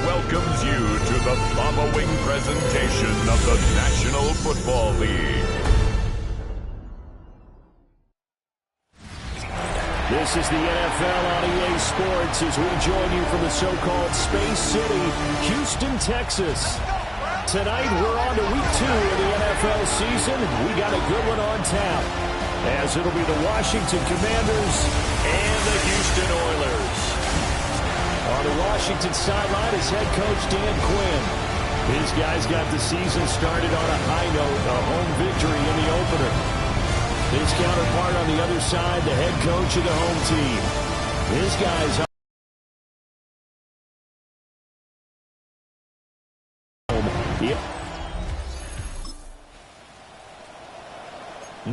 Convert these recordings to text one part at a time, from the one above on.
Welcomes you to the following presentation of the National Football League. This is the NFL on EA Sports as we join you from the so-called Space City, Houston, Texas. Tonight we're on to week 2 of the NFL season. We got a good one on tap, as it'll be the Washington Commanders and the Houston Oilers. On the Washington sideline is head coach Dan Quinn. His guys got the season started on a high note, a home victory in the opener. His counterpart on the other side, the head coach of the home team. His guys home. Yep.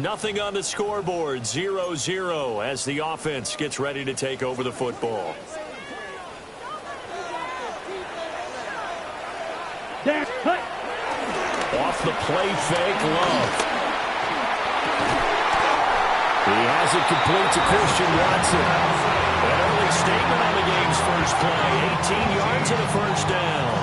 Nothing on the scoreboard, 0-0 as the offense gets ready to take over the football. Off the play fake, Love. He has it complete to Christian Watson. An early statement on the game's first play. 18 yards and a first down.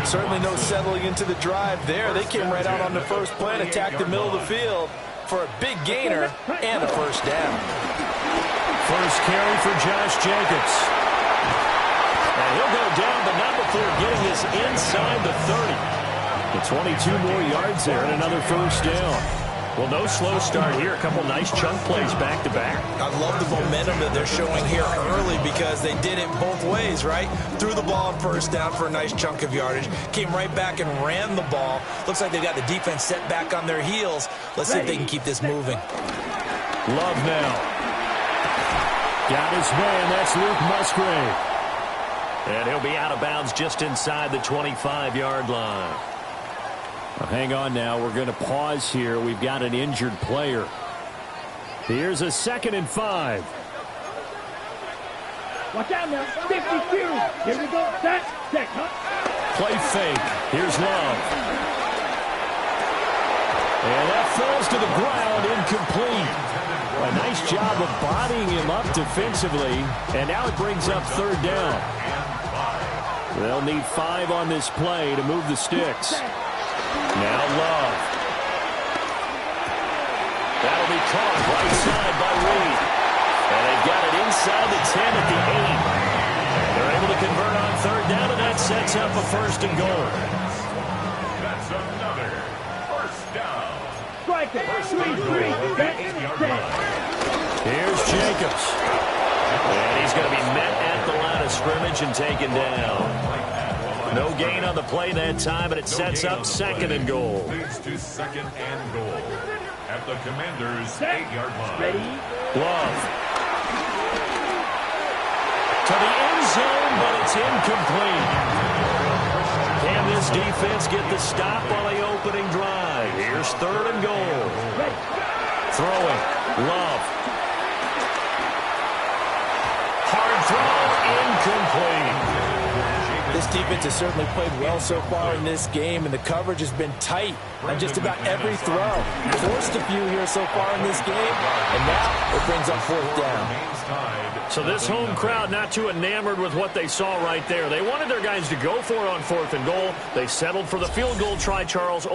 Certainly no settling into the drive there. They came right out on the first play and attacked the middle of the field for a big gainer and a first down. First carry for Josh Jacobs. And he'll go down, but not before getting this inside the 30. The 22 more yards there and another first down. Well, no slow start here. A couple nice chunk plays back-to-back. I love the momentum that they're showing here early because they did it both ways, right? Threw the ball on first down for a nice chunk of yardage. Came right back and ran the ball. Looks like they've got the defense set back on their heels. Let's see if they can keep this moving. Love now. Got his man. That's Luke Musgrave. And he'll be out of bounds just inside the 25-yard line. Well, hang on now. We're going to pause here. We've got an injured player. Here's a 2nd and 5. Watch out now. 52. Here we go. Set. Play fake. Here's Love. And that falls to the ground, incomplete. A nice job of bodying him up defensively. And now it brings up 3rd down. They'll need 5 on this play to move the sticks. Now Love. That'll be caught right side by Reed. And they've got it inside the 10 at the 8. They're able to convert on 3rd down, and that sets up a 1st and goal. That's another first down. Strike it. 3-3. Here's Jacobs. And he's going to be met at the line of scrimmage and taken down. No gain on the play that time, and it sets up 2nd and goal. Leads to 2nd and goal at the Commanders' 8-yard line. Love. To the end zone, but it's incomplete. Can this defense get the stop on the opening drive? Here's 3rd and goal. Throwing. Love. Hard throw. Incomplete. This defense has certainly played well so far in this game, and the coverage has been tight on just about every throw. Forced a few here so far in this game, and now it brings up 4th down. So this home crowd not too enamored with what they saw right there. They wanted their guys to go for it on 4th and goal. They settled for the field goal try, Charles.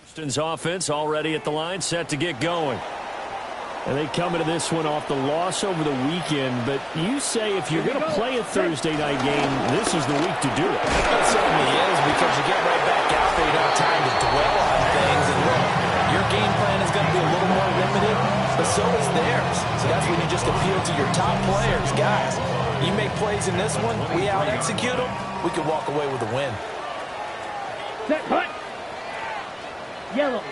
Houston's offense already at the line, set to get going. And they come into this one off the loss over the weekend. But you say if you're going to play a Thursday night game, this is the week to do it. It certainly is, because you get right back out there. You don't have time to dwell on things. And look, your game plan is going to be a little more limited, but so is theirs. So that's when you just appeal to your top players. Guys, you make plays in this one, we out-execute them, we can walk away with a win. Set, cut. Yellow.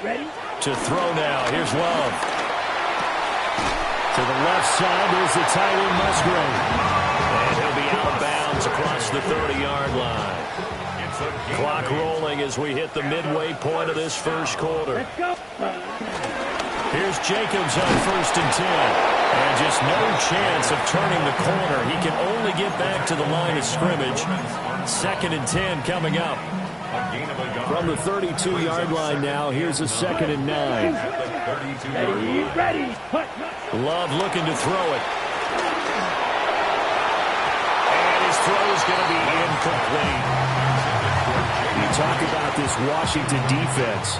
Ready? To throw now. Here's Love. To the left side, there's the tight end, Musgrave. And he'll be out of bounds across the 30-yard line. Clock rolling as we hit the midway point of this first quarter. Let's go. Here's Jacobs on 1st and 10. And just no chance of turning the corner. He can only get back to the line of scrimmage. 2nd and 10 coming up. From the 32-yard line now, here's a 2nd and 9. Ready. Love looking to throw it. And his throw is going to be incomplete. You talk about this Washington defense.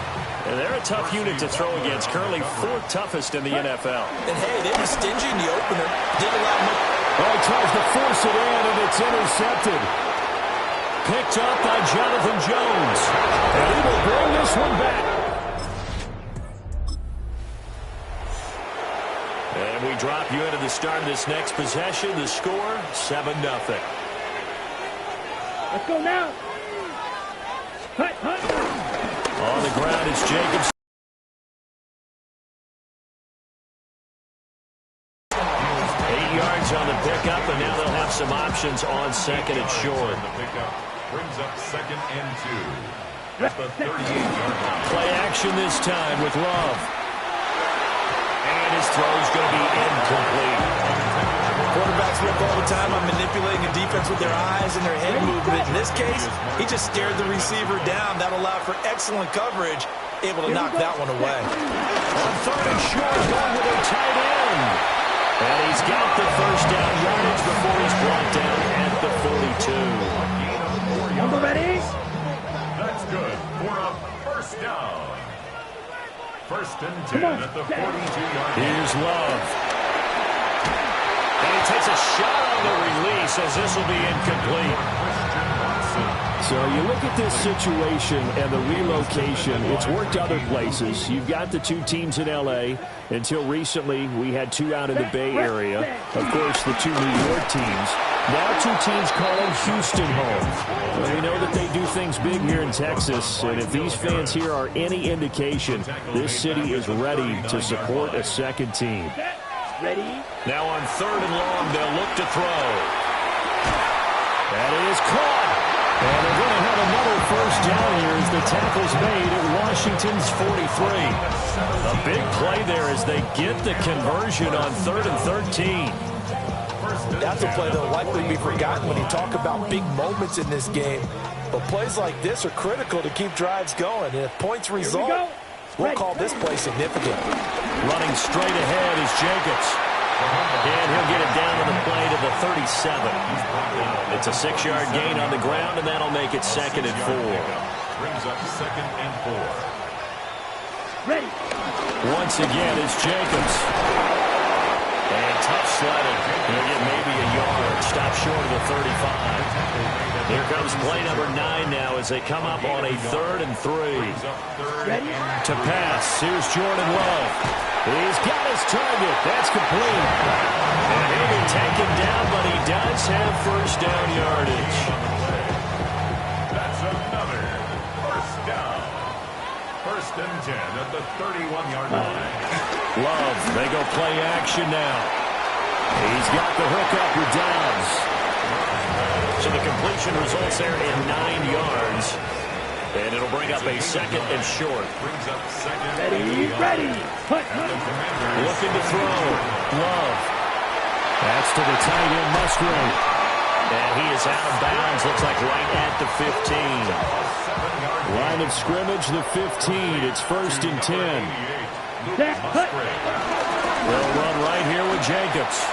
And they're a tough unit to throw against. Currently 4th toughest in the NFL. And hey, they were stingy in the opener. Didn't allow much. Oh, he tries to force it in, and it's intercepted. Picked up by Jonathan Jones. And he will bring this one back. And we drop you into the start of this next possession. The score, 7-0. Let's go now. Hut. On the ground, it's Jacobs. 8 yards on the pickup, and now they'll have some options on 2nd and short. The pickup brings up 2nd and 2. At the 38-yard line. Play action this time with Love. And his throw is going to be incomplete. Quarterbacks work all the time on manipulating a defense with their eyes and their head movement. In this case, he just stared the receiver down. That allowed for excellent coverage, able to knock that one away. On 3rd and short, going with a tight end. And he's got the first down yardage before he's brought down at the 42. Number ready. That's good for a first down. 1st and 10 at the 42-yard line. Here's Love. And he takes a shot on the release as this will be incomplete. So you look at this situation and the relocation. It's worked other places. You've got the 2 teams in L.A. Until recently, we had 2 out in the Bay Area. Of course, the 2 New York teams. Now 2 teams calling Houston home. Well, we know that they do things big here in Texas. And if these fans here are any indication, this city is ready to support a 2nd team. Ready. Now on 3rd and long, they'll look to throw. That is caught. And they're going to have another first down here as the tackle's made at Washington's 43. A big play there as they get the conversion on 3rd and 13. That's a play that will likely be forgotten when you talk about big moments in this game. But plays like this are critical to keep drives going. And if points result, we'll call this play significant. Running straight ahead is Jacobs. And he'll get it down to the play to the 37. It's a 6-yard gain on the ground, and that'll make it 2nd and 4. Brings up 2nd and 4. Ready. Once again, it's Jacobs. And tough sledding. He'll get maybe a yard. Stop short of the 35. Here comes play number 9 now as they come up on a 3rd and 3. Ready. To pass, here's Jordan Love. He's got his target. That's complete. And he'll be taken down, but he does have first down yardage. That's another first down. 1st and 10 at the 31-yard line. Love, they go play action now. He's got the hook up with Dobbs. So the completion results there in 9 yards. And it'll bring up a 2nd and short. Brings up 2nd. Ready. Looking to throw. Love. That's to the tight end, Musgrave. And he is out of bounds. Looks like right at the 15. Line of scrimmage, the 15. It's 1st and 10. They'll run right here with Jacobs.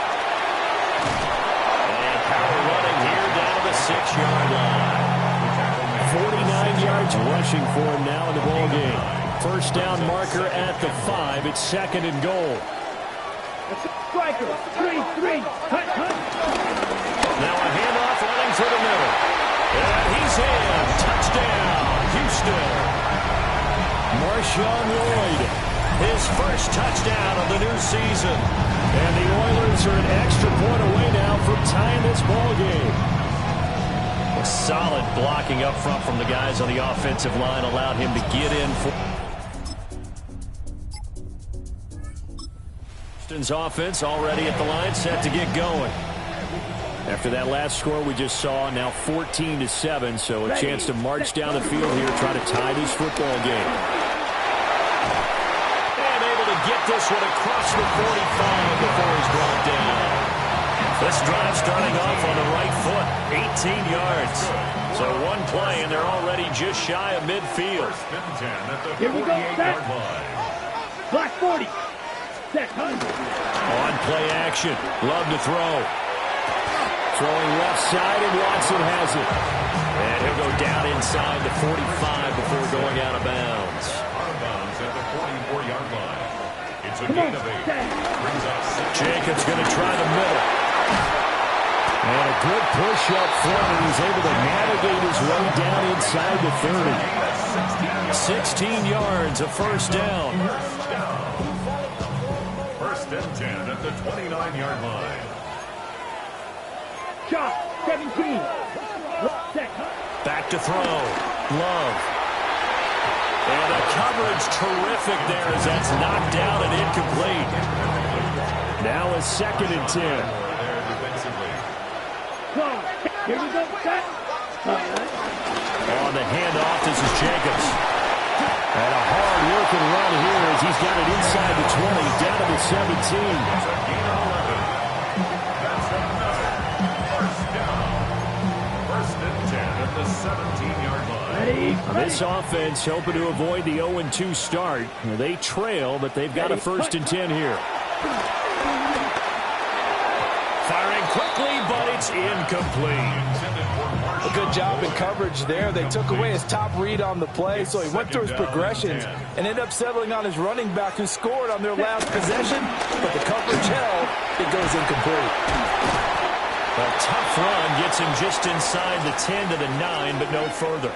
And power running here down to the 6-yard line. 49 yards rushing for him now in the ballgame. First down marker at the 5. It's 2nd and goal. Striker. 3. Hut. Now a handoff running through the middle. And he's in. Touchdown, Houston. Marshawn Lloyd, his first touchdown of the new season. And the Oilers are an extra point away now from tying this ballgame. Solid blocking up front from the guys on the offensive line allowed him to get in. Houston's offense already at the line, set to get going. After that last score we just saw, now 14-7, so a chance to march down the field here, try to tie this football game. And able to get this one across the 45 before he's brought down. This drive starting off on the right foot, 18 yards. So one play, and they're already just shy of midfield. Here we go, set. Black 40. Set, on play action. Love to throw. Throwing left side, and Watson has it. And he'll go down inside the 45 before going out of bounds. Out of bounds at the 44-yard line. It's a gain of 8. Brings up 6. Jacobs going to try the middle. And a good push up front, and he's able to navigate his way down inside the 30. 16 yards, a first down. First and 10 at the 29-yard line. Shot, 17. Set. Back to throw. Love. And the coverage terrific there as that's knocked out and incomplete. Now a 2nd and 10. There defensively. Here we go, set. On the handoff, this is Jacobs. And a hard-working run here as he's got it inside the 20, down to the 17. First and 10 at the 17-yard line. Ready. This offense hoping to avoid the 0-2 start. They trail, but they've got a 1st and 10 here. Firing quickly, but it's incomplete. A good job in coverage there. They took away his top read on the play, so he went through his progressions and ended up settling on his running back who scored on their last possession, but the coverage held. It goes incomplete. A tough run gets him just inside the 10 to the 9, but no further.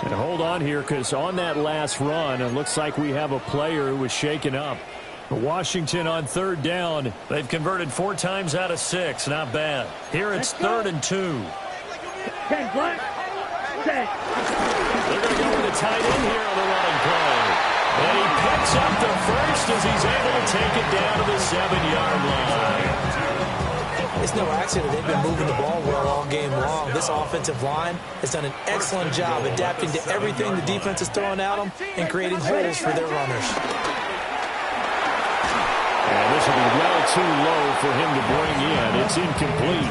And hold on here, because on that last run, it looks like we have a player who was shaken up. Washington on 3rd down. They've converted 4 times out of 6. Not bad. Here it's 3rd and 2. 10 black. Set. They're going to go with a tight end here on the running play. And he picks up the first as he's able to take it down to the 7-yard line. It's no accident they've been moving the ball well all game long. This offensive line has done an excellent job adapting to everything the defense is throwing at them and creating holes for their runners. And this will be well too low for him to bring in. It's incomplete.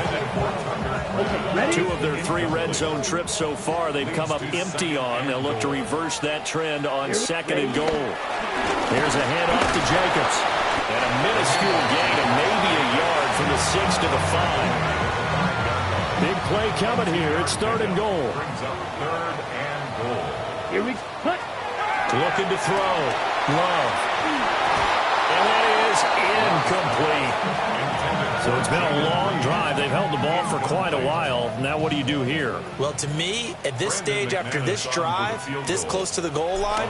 2 of their 3 red zone trips so far they've come up empty on. They'll look to reverse that trend on 2nd and goal. Here's a handoff to Jacobs. And a minuscule gain of maybe a yard from the 6 to the 5. Big play coming here. It's 3rd and goal. Brings up 3rd and goal. Here we cut. Looking to throw. Love. And that is incomplete. So it's been a long drive. They've held the ball for quite a while. Now what do you do here? Well, to me, at this stage after this drive, this close to the goal line,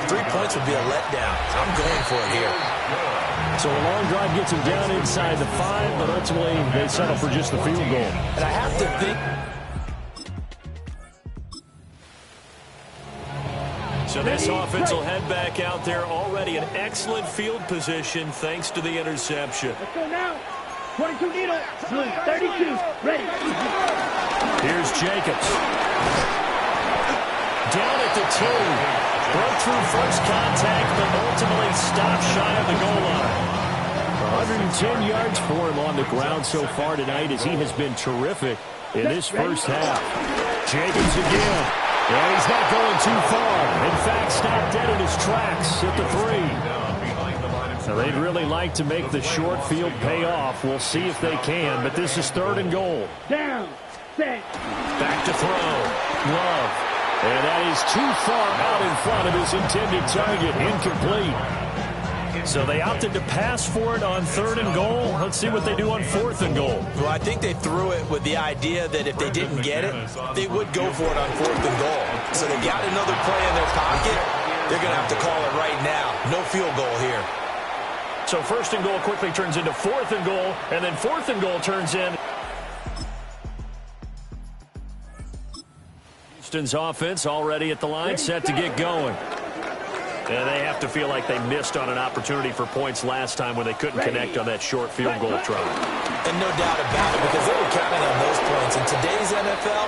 3 points would be a letdown. I'm going for it here. So a long drive gets him down inside the 5, but ultimately they settle for just the field goal. And I have to think... So this offense will head back out there, already in excellent field position thanks to the interception. Let's go now. 22 needle. Blue 32. Ready. Here's Jacobs. Down at the 2. Broke through first contact, but ultimately stopped shy of the goal line. 110 yards for him on the ground so far tonight as he has been terrific in this first half. Jacobs again. And he's not going too far. In fact, stopped dead in his tracks at the 3. Now, they'd really like to make the short field pay off. We'll see if they can, but this is 3rd and goal. Down. Set. Back to throw. Love. And that is too far out in front of his intended target. Incomplete. So they opted to pass for it on 3rd and goal. Let's see what they do on 4th and goal. Well, I think they threw it with the idea that if they didn't get it, they would go for it on 4th and goal. So they got another play in their pocket. They're going to have to call it right now. No field goal here. So 1st and goal quickly turns into 4th and goal, and then 4th and goal turns in. Houston's offense already at the line, set to get going. And they have to feel like they missed on an opportunity for points last time when they couldn't connect on that short field goal try. And no doubt about it, because they were counting on those points. In today's NFL,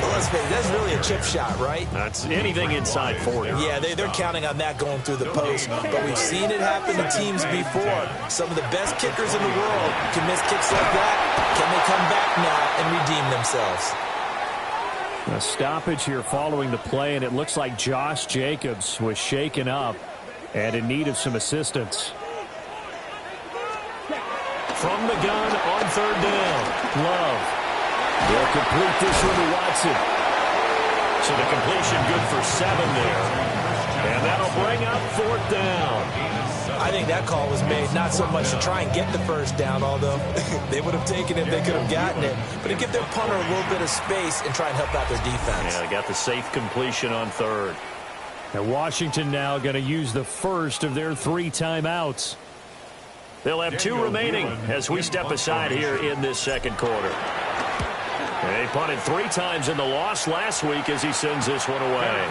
well, let's face it, that's really a chip shot, right? That's anything inside 40. Yeah, they're counting on that going through the post. But we've seen it happen to teams before. Some of the best kickers in the world can miss kicks like that. Can they come back now and redeem themselves? A stoppage here following the play, and it looks like Josh Jacobs was shaken up and in need of some assistance. From the gun on third down, Love. They'll complete this one to Watson. So the completion good for 7 there. And that'll bring up fourth down. I think that call was made not so much to try and get the first down, although they would have taken it if they could have gotten it, but to give their punter a little bit of space and try and help out their defense. Yeah, they got the safe completion on third. And Washington now going to use the first of their 3 timeouts. They'll have 2 remaining as we step aside here in this second quarter. They punted 3 times in the loss last week as he sends this one away.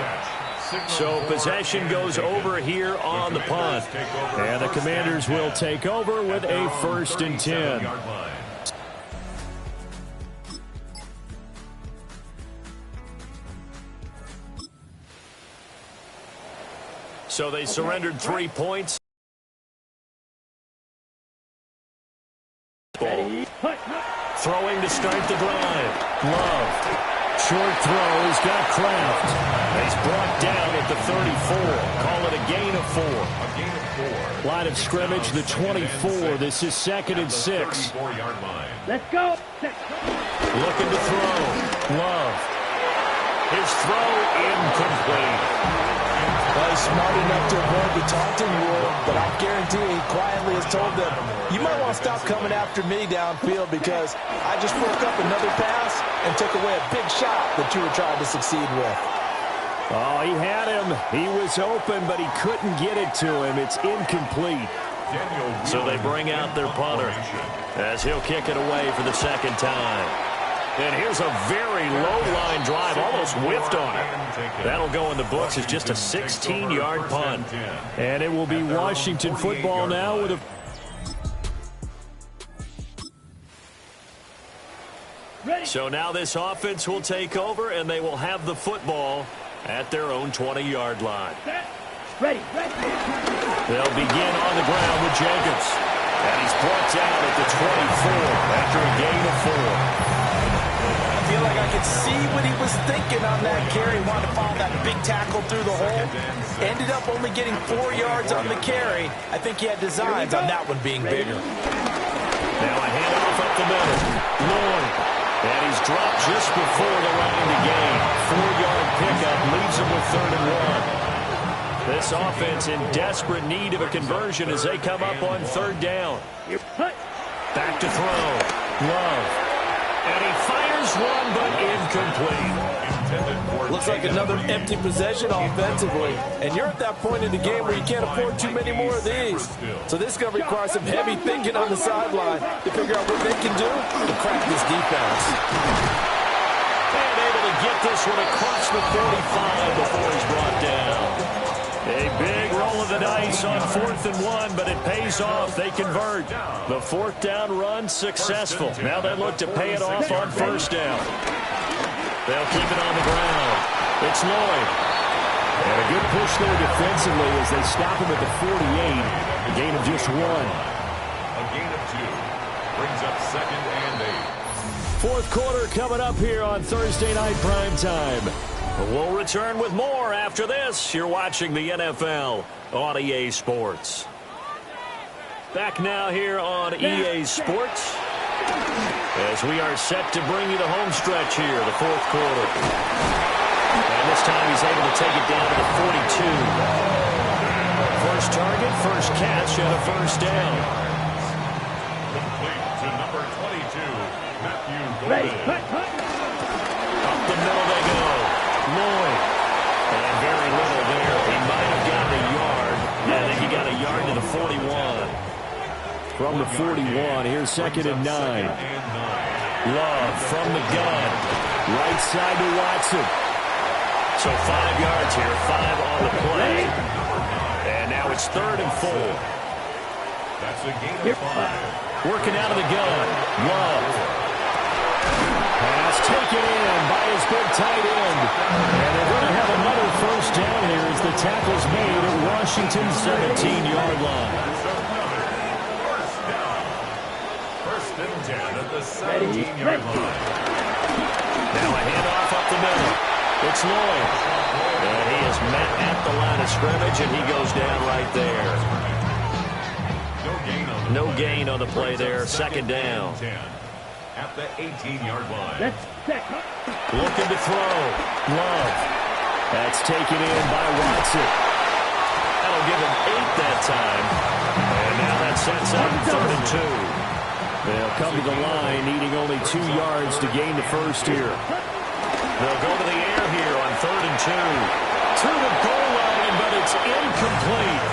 So possession goes over here on the punt. And the Commanders will take over with a 1st and 10. So they surrendered 3 points. Throwing to start the drive. Love. Short throw. He's got Kraft. He's brought down at the 34. Call it a gain of 4. Line of scrimmage, the 24. This is 2nd and 6. Let's go. Looking to throw. Love. His throw incomplete. Well, he's smart enough to avoid the taunting rule, but I guarantee he quietly has told them, you might want to stop coming after me downfield because I just broke up another pass and took away a big shot that you were trying to succeed with. Oh, he had him. He was open, but he couldn't get it to him. It's incomplete. So they bring out their punter as he'll kick it away for the 2nd time. And here's a very low-line drive, almost whiffed on it. That'll go in the books as just a 16-yard punt. And it will be Washington football now with a... So now this offense will take over, and they will have the football at their own 20-yard line. Ready. They'll begin on the ground with Jacobs. And he's brought down at the 24 after a gain of 4. I feel like I could see what he was thinking on that carry. Wanted to follow that big tackle through the hole. Ended up only getting 4 yards on the carry. I think he had designs on that one being bigger. Now a handoff up the middle. Lloyd. And he's dropped just before the line to gain. 4-yard pickup leaves him with 3rd and 1. This offense in desperate need of a conversion as they come up on 3rd down. Back to throw. Love. And he fires one, but incomplete. Looks like another empty possession offensively. And you're at that point in the game where you can't afford too many more of these. So this is going to require some heavy thinking on the sideline to figure out what they can do to crack this defense. And able to get this one across the 45 before he's brought down. A big roll of the dice on 4th and 1, but it pays off. They convert. The 4th down run successful. Now they look to pay it off on 1st down. They'll keep it on the ground. It's Lloyd. And a good push there defensively as they stop him at the 48. A gain of just 1. A gain of 2 brings up 2nd and 8. 4th quarter coming up here on Thursday Night Primetime. We'll return with more after this. You're watching the NFL on EA Sports. Back now here on EA Sports as we are set to bring you the home stretch here, the 4th quarter. And this time he's able to take it down to the 42. First target, first catch, and a 1st down. Complete to number 22, Matthew Golden. Up the middle they go. Lloyd. And very little there. He might have gotten a yard. Yeah, I think he got a yard to the 41. From the 41, here's 2nd and 9. Love from the gun. Right side to Watson. So 5 yards here, 5 on the play. And now it's 3rd and 4. That's a gain of 5. Working out of the gun. Love. Pass taken in by his big tight end. And they're going to have another first down here as the tackle's made at Washington's 17-yard line. First and 10 at the 17-yard line. Now a handoff up the middle. It's Lloyd. And he is met at the line of scrimmage, and he goes down right there. No gain on the play there. Second down. At the 18-yard line. Looking to throw. Love. That's taken in by Watson. That'll give him 8 that time. And now that sets up 3rd and 2. They'll come to the line, needing only 2 yards to gain the first here. They'll go to the air here on 3rd and 2. To the goal line, but it's incomplete.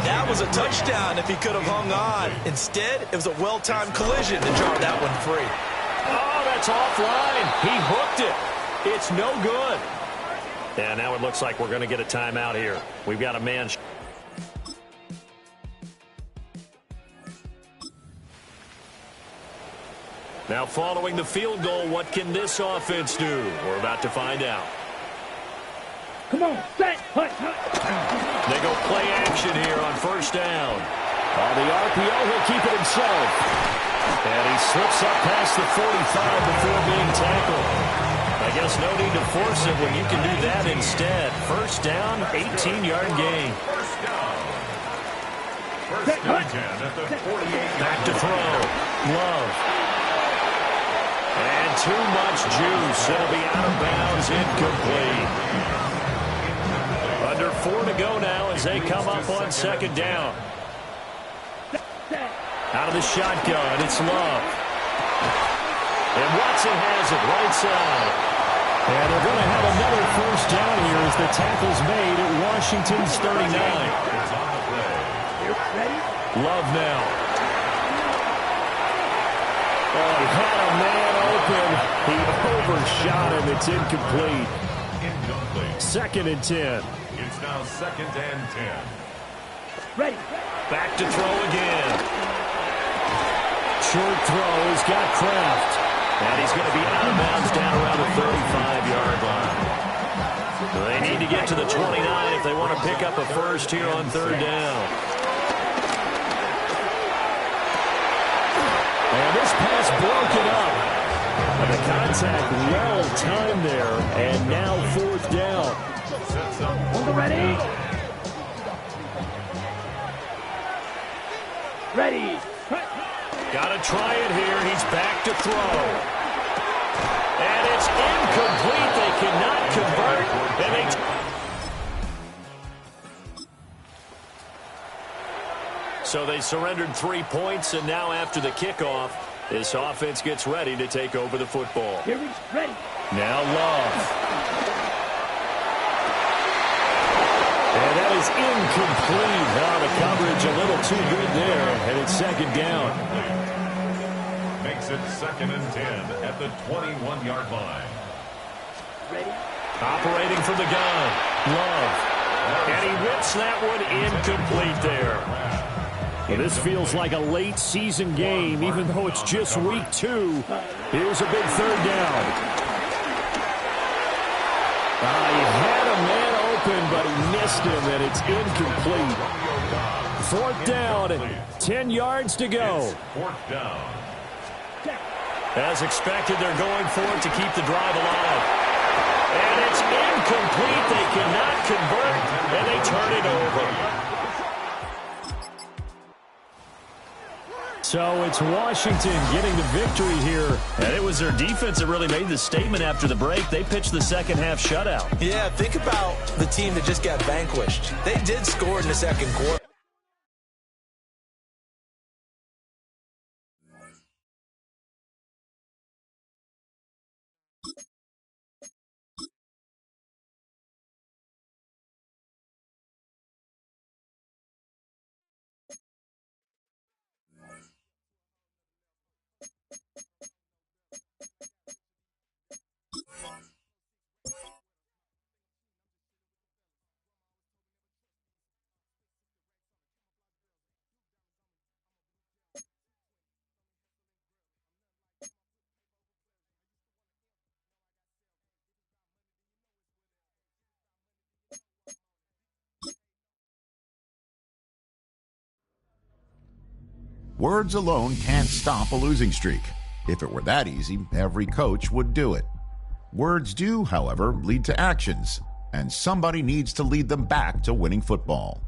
That was a touchdown if he could have hung on. Instead, it was a well-timed collision to draw that one free. Oh, that's offline. He hooked it. It's no good. Yeah, now it looks like we're going to get a timeout here. We've got a man. Now following the field goal, what can this offense do? We're about to find out. Come on, set, hut. They go play action here on first down. On the RPO, he'll keep it himself. And he slips up past the 45 before being tackled. I guess no need to force it when you can do that instead. First down, 18-yard gain. First and 10 at the 48. Back to throw. Love. And too much juice. It'll be out of bounds, incomplete. Under 4 to go now as they come up on second down. Out of the shotgun, it's Love. And Watson has it right side. And they're going to have another first down here as the tackle's made at Washington's 39. Love now. Oh, he had a man open. He overshot him. It's incomplete. Second and 10. It's now 2nd and 10. Ready. Back to throw again. Short throw. He's got Kraft. And he's going to be out of bounds down around the 35-yard line. They need to get to the 29 if they want to pick up a first here on 3rd down. And this pass broken up. And the contact well timed there. And now 4th down. On the ready. Ready. Got to try it here. He's back to throw. And it's incomplete. They cannot convert. And so they surrendered 3 points, and now after the kickoff, this offense gets ready to take over the football. Here he's ready. Now Love. And that is incomplete. Now the coverage a little too good there, and it's second down. Makes it 2nd and 10 at the 21-yard line. Ready. Operating from the gun. Love. And he whips that one incomplete there. Well, this feels like a late season game, even though it's just week 2. Here's a big 3rd down. He had a man open, but he missed him, and it's incomplete. 4th down, 10 yards to go. 4th down. As expected, they're going for it to keep the drive alive. And it's incomplete. They cannot convert, and they turn it over. So it's Washington getting the victory here. And it was their defense that really made the statement after the break. They pitched the second half shutout. Yeah, think about the team that just got vanquished. They did score in the second quarter. Words alone can't stop a losing streak. If it were that easy, every coach would do it. Words do, however, lead to actions, and somebody needs to lead them back to winning football.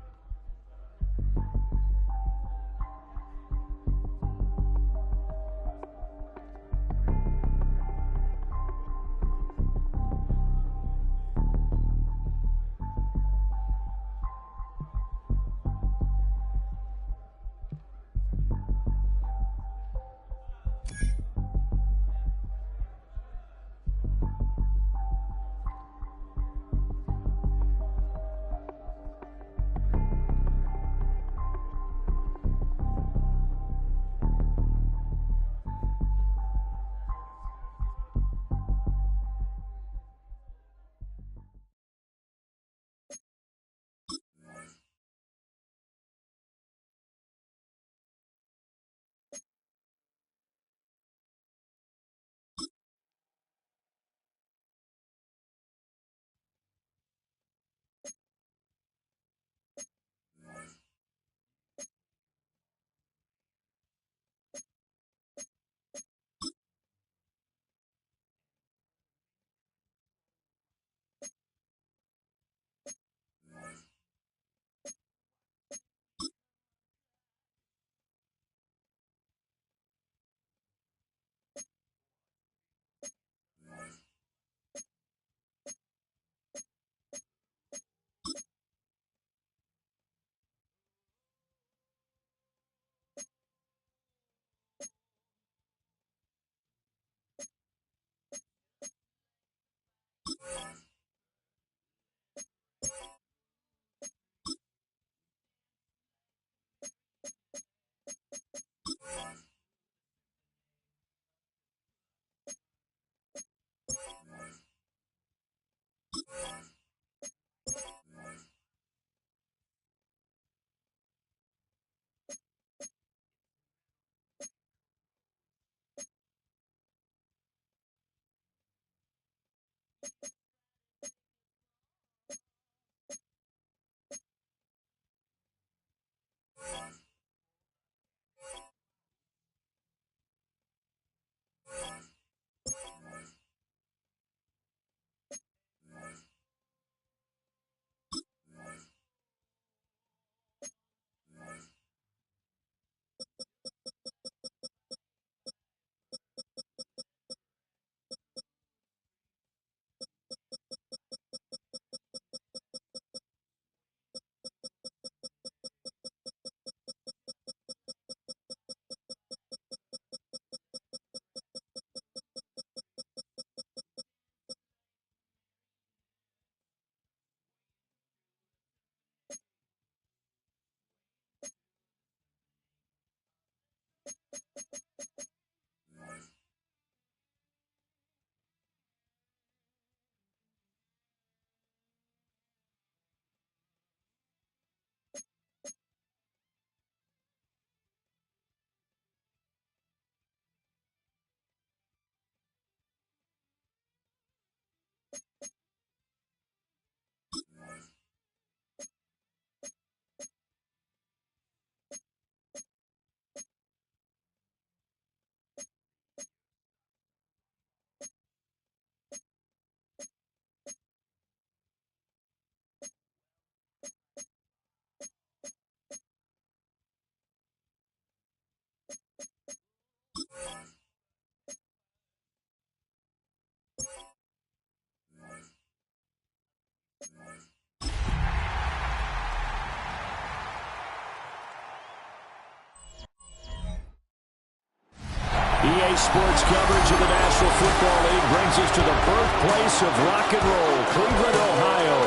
EA Sports coverage of the National Football League brings us to the birthplace of rock and roll, Cleveland, Ohio,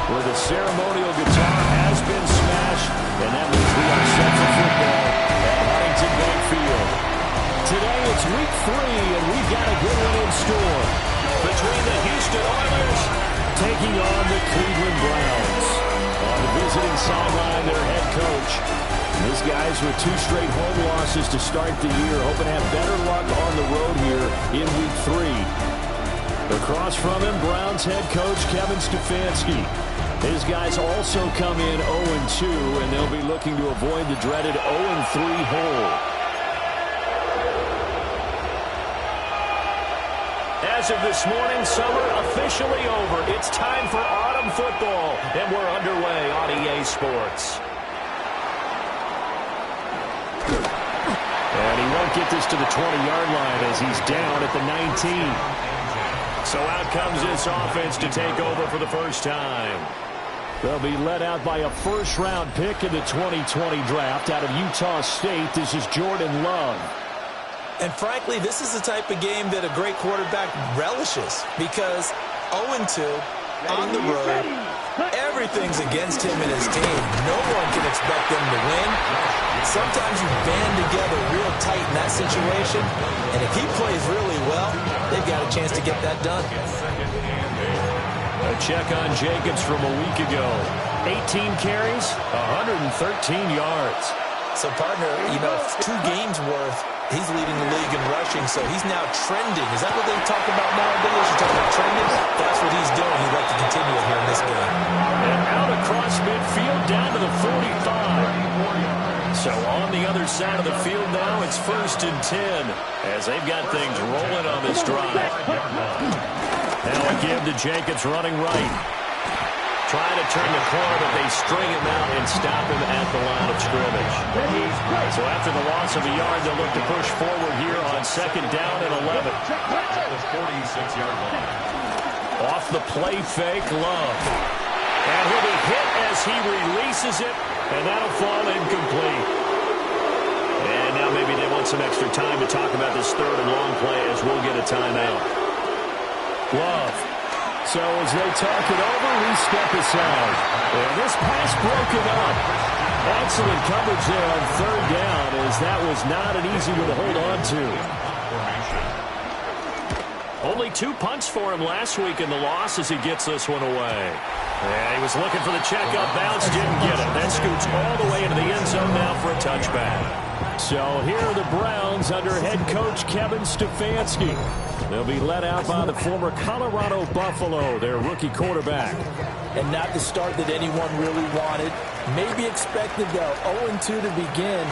where the ceremonial guitar has been smashed, and that means we are set for football at Huntington Bank Field. Today it's week 3, and we've got a good one in store between the Houston Oilers taking on the Cleveland Browns. On the visiting sideline, their head coach. These guys with 2 straight home losses to start the year, hoping to have better luck on the road here in week 3. Across from him, Browns head coach Kevin Stefanski. His guys also come in 0-2, and they'll be looking to avoid the dreaded 0-3 hole. As of this morning, summer officially over. It's time for autumn football, and we're underway on EA Sports. And he won't get this to the 20-yard line as he's down at the 19. So out comes this offense to take over for the first time. They'll be led out by a first-round pick in the 2020 draft out of Utah State. This is Jordan Love. And frankly, this is the type of game that a great quarterback relishes because 0-2 on the road, everything's against him and his team. No one can expect them to win. Sometimes you band together real tight in that situation, and if he plays really well, they've got a chance to get that done. A check on Jacobs from a week ago. 18 carries, 113 yards. So, partner, 2 games worth, he's leading the league in rushing, so he's now trending. Is that what they talk about nowadays? You talk about trending? That's what he's doing. He'd like to continue it here in this game. And out across midfield, down to the 45. So on the other side of the field now, it's 1st and 10 as they've got things rolling on this drive. Now again to Jacobs running right. Trying to turn the corner, but they string him out and stop him at the line of scrimmage. So after the loss of a yard, they'll look to push forward here on 2nd down and 11. The 46-yard line. Off the play fake, Love. And he'll be hit as he releases it, and that'll fall incomplete. And now maybe they want some extra time to talk about this 3rd and long play as we'll get a timeout. Love. So as they talk it over, we step aside. And this pass broken up. Excellent coverage there on 3rd down as that was not an easy one to hold on to. Only 2 punts for him last week in the loss as he gets this one away. And he was looking for the checkup bounce, didn't get it. That scoots all the way into the end zone now for a touchback. So here are the Browns under head coach Kevin Stefanski. They'll be led out by the former Colorado Buffalo, their rookie quarterback. And not the start that anyone really wanted. Maybe expected, though, 0-2 to begin.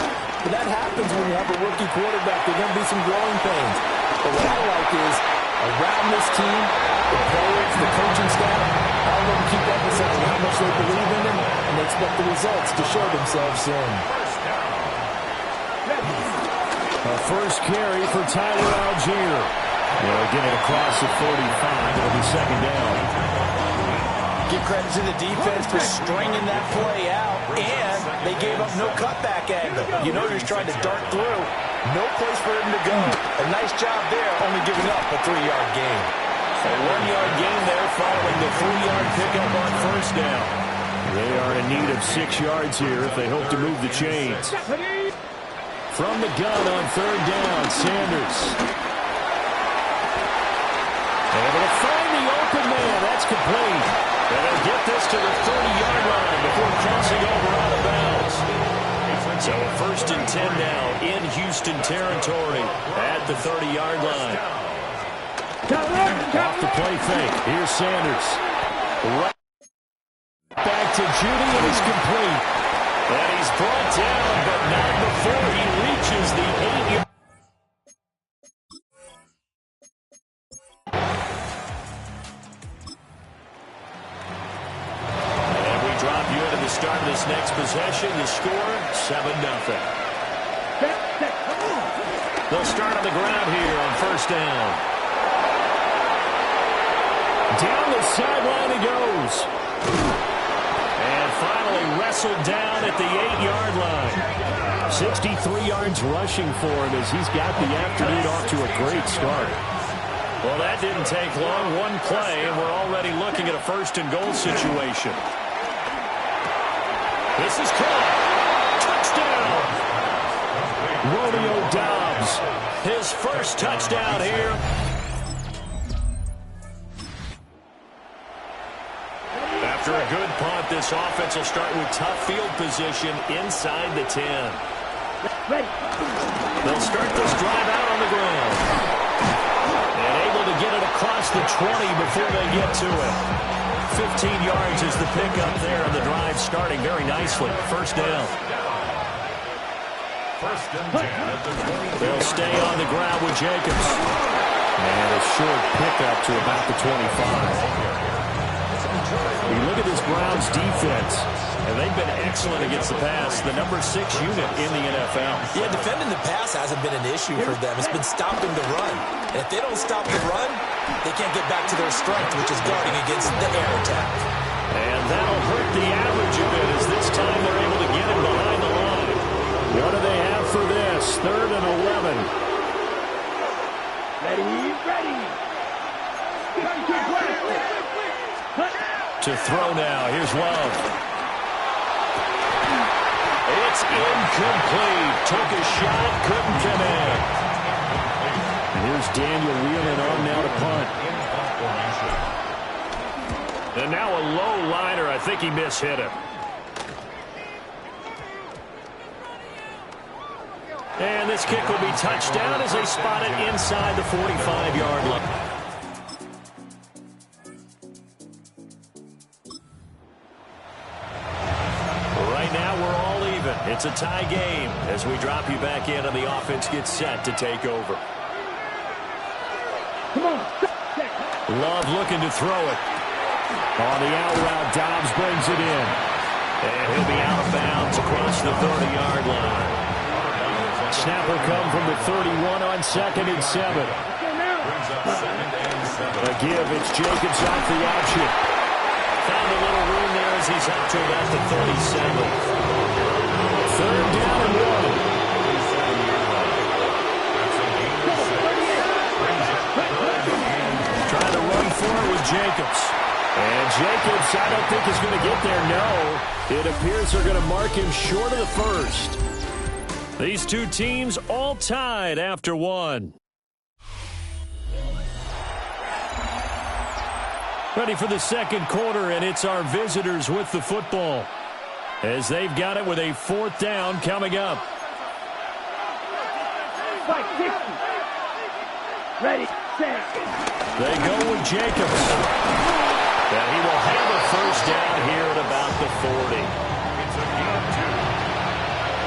But that happens when you have a rookie quarterback. There are going to be some growing pains. But what I like is, around this team, the players, the coaching staff, all of them keep emphasizing how much they believe in them, and they expect the results to show themselves soon. A first carry for Tyler Algier. They'll get it across the 45. It'll be 2nd down. Give credit to the defense for stringing that play out, and they gave up no cutback angle. You know you're trying to dart through. No place for him to go. A nice job there, only giving up a 3-yard gain. A 1-yard gain there following the 3-yard pickup on 1st down. They are in need of 6 yards here if they hope to move the chains. From the gun on 3rd down, Sanders. Able to find the open man. That's complete. And they'll get this to the 30-yard line before crossing over out of bounds. So a 1st and 10 now in Houston territory at the 30-yard line. Off the play fake. Here's Sanders. Right back to Judy, and it's complete. And he's brought down, but not before he reaches the 8-yard. And we drop you into the start of this next possession. The score, 7-0. They'll start on the ground here on 1st down. Down the sideline he goes. And finally wrestled down at the 8-yard line. 63 yards rushing for him as he's got the afternoon off to a great start. Well, that didn't take long. 1 play, and we're already looking at a 1st and goal situation. This is caught. Touchdown. Romeo Doubs, his first touchdown here. After a good punt, this offense will start with tough field position inside the 10. They'll start this drive out on the ground. And able to get it across the 20 before they get to it. 15 yards is the pickup there, and the drive starting very nicely. First down. They'll stay on the ground with Jacobs. And a short pickup to about the 25. You look at this Browns defense, and they've been excellent against the pass, the number 6 unit in the NFL. Yeah, defending the pass hasn't been an issue for them. It's been stopping the run. And if they don't stop the run, they can't get back to their strength, which is guarding against the air attack. And that'll hurt the average a bit as this time they're able to get him behind the line. What do they have for this? 3rd and 11. Ready. To throw now. Here's Love. It's incomplete. Took a shot, couldn't connect. And here's Daniel Whelan on now to punt. And now a low liner. I think he mishit him. And this kick will be touchdown as they spot it inside the 45-yard line. It's a tie game as we drop you back in and the offense gets set to take over. Come on. Love looking to throw it. On the out route, Dobbs brings it in. And he'll be out of bounds across the 30-yard line. Snap will come from the 31 on 2nd and 7. A give, it's Jacobs off the option. Found a little room there as he's up to about the 37. 3rd down and 1. Trying to run forward with Jacobs. And Jacobs, I don't think is going to get there. No. It appears they're going to mark him short of the first. These two teams all tied after 1. Ready for the second quarter, and it's our visitors with the football, as they've got it with a 4th down coming up. 560. Ready, set. They go with Jacobs. And he will have a first down here at about the 40. It's a gain of 2.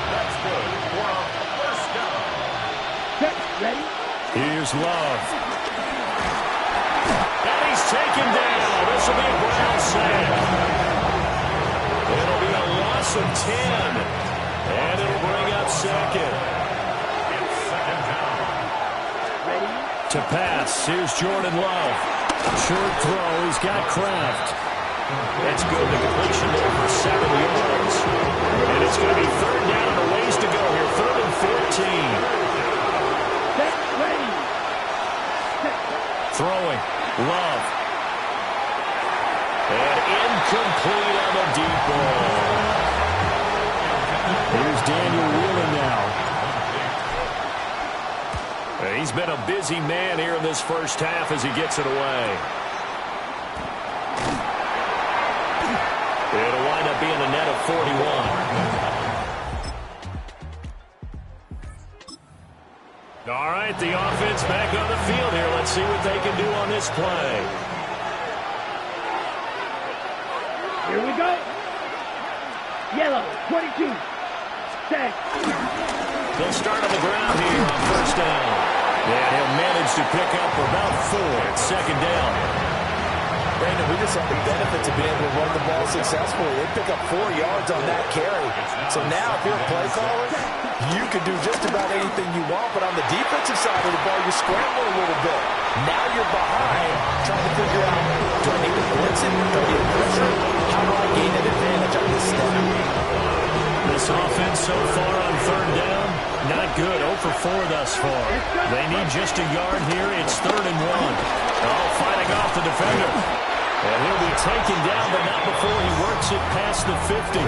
That's good for a first down. Set. Ready. Here's Love. And he's taken down. This will be a Brown sack. It'll be a loss of 10. And it'll bring up 2nd. It's 2nd down. Ready. To pass. Here's Jordan Love. Short throw. He's got Kraft. That's good. The completion there for 7 yards. And it's going to be 3rd down and a ways to go here. 3rd and 14. Set. Ready. Set. Throwing. Love. And incomplete on the deep ball. Here's Daniel Whelan now. He's been a busy man here in this first half as he gets it away. It'll wind up being a net of 41. All right, the offense back on the field here. Let's see what they can do on this play. Here we go. Yellow, 22. Set. They'll start on the ground here on first down. And he'll manage to pick up about 4 at 2nd down. Brandon, we just saw the benefits of being able to run the ball successfully. They pick up 4 yards on that carry. So now, if you're a play caller, you can do just about anything you want. But on the defensive side of the ball, you scramble a little bit. Now you're behind, trying to figure out, do I need to blitz it? Do I need to pressure? How do I gain an advantage on this step? This offense so far on 3rd down, not good. 0 for 4 thus far. They need just a yard here. It's 3rd and 1. Oh, fighting off the defender. And he'll be taken down, but not before he works it past the 50.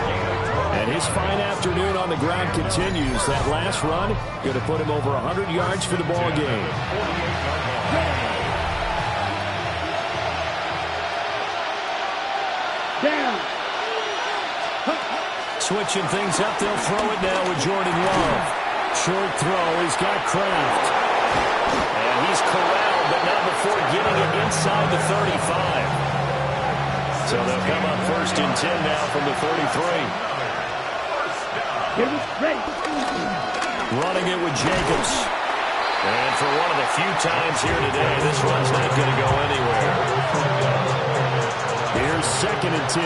And his fine afternoon on the ground continues. That last run going to put him over 100 yards for the ball game. Down. Switching things up, they'll throw it now with Jordan Love. Short throw, he's got Kraft. And he's corralled, but not before getting it inside the 35. So they'll come up 1st and 10 now from the 33. Running it with Jacobs. And for one of the few times here today, this one's not going to go anywhere. Here's 2nd and 10.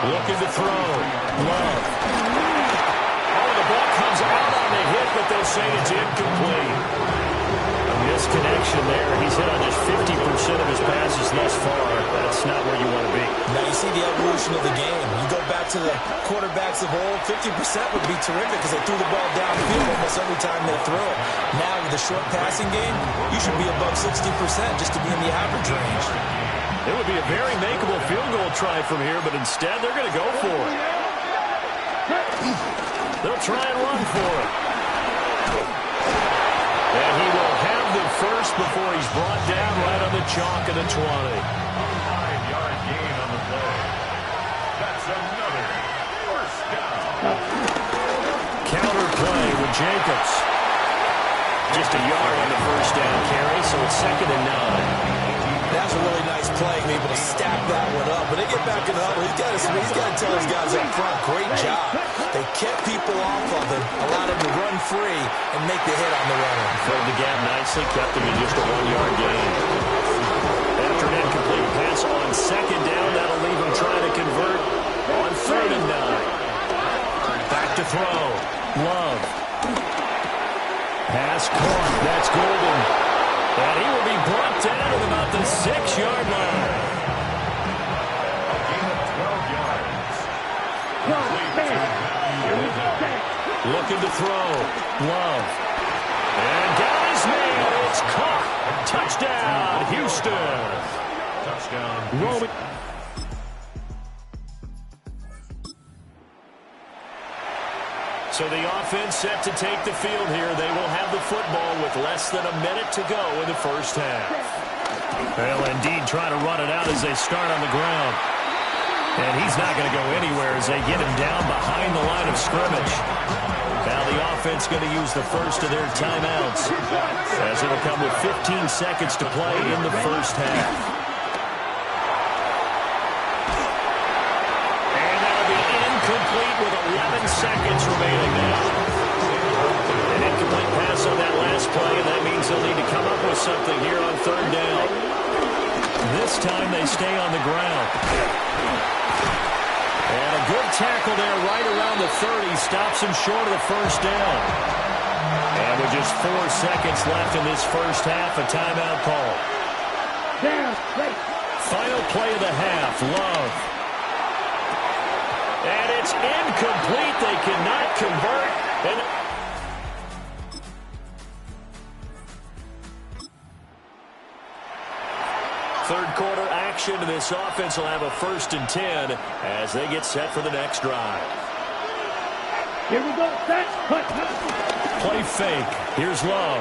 Looking to throw. Love. Oh, the ball comes out on the hit, but they'll say it's incomplete. A misconnection there. He's hit on just 50% of his passes thus far. That's not where you want to be. Now you see the evolution of the game. You go back to the quarterbacks of old, 50% would be terrific because they threw the ball downfield almost every time they threw it. Now with the short passing game, you should be above 60% just to be in the average range. It would be a very makeable field goal try from here, but instead they're going to go for it. They'll try and run for it. And he will have the first before he's brought down right on the chalk of the 20. 5-yard gain on the play. That's another first down. Counter play with Jacobs. Just a yard on the first down carry, so it's 2nd and 9. That's a really nice play, able to stack that one up. But they get back in the huddle. He's got to tell his guys up front, great job. They kept people off of him, allowed him to run free and make the hit on the runner. Filled the gap nicely, kept him in just a 1-yard gain. After an incomplete pass on 2nd down, that'll leave him trying to convert on 3rd and 9. Back to throw. Love. Pass caught. That's Golden. And he will be brought down at about the 6-yard line. A gain of 12 yards. Looking to throw. Love. And got his man. It's caught. Touchdown, Houston. Touchdown. Roman. So the offense set to take the field here. They will have the football with less than a minute to go in the first half. They'll indeed try to run it out as they start on the ground. And he's not going to go anywhere as they get him down behind the line of scrimmage. Now the offense going to use the first of their timeouts as it'll come with 15 seconds to play in the first half. And that'll be incomplete with 11 seconds remaining now. An incomplete pass on that last play, and that means they'll need to come up with something here on 3rd down. This time they stay on the ground. And a good tackle there right around the 30 stops him short of the first down. And with just 4 seconds left in this first half, a timeout call. Final play of the half, Love. And it's incomplete. They cannot convert. And third quarter action, and this offense will have a 1st and 10 as they get set for the next drive. Here we go. Set. Play fake. Here's Love.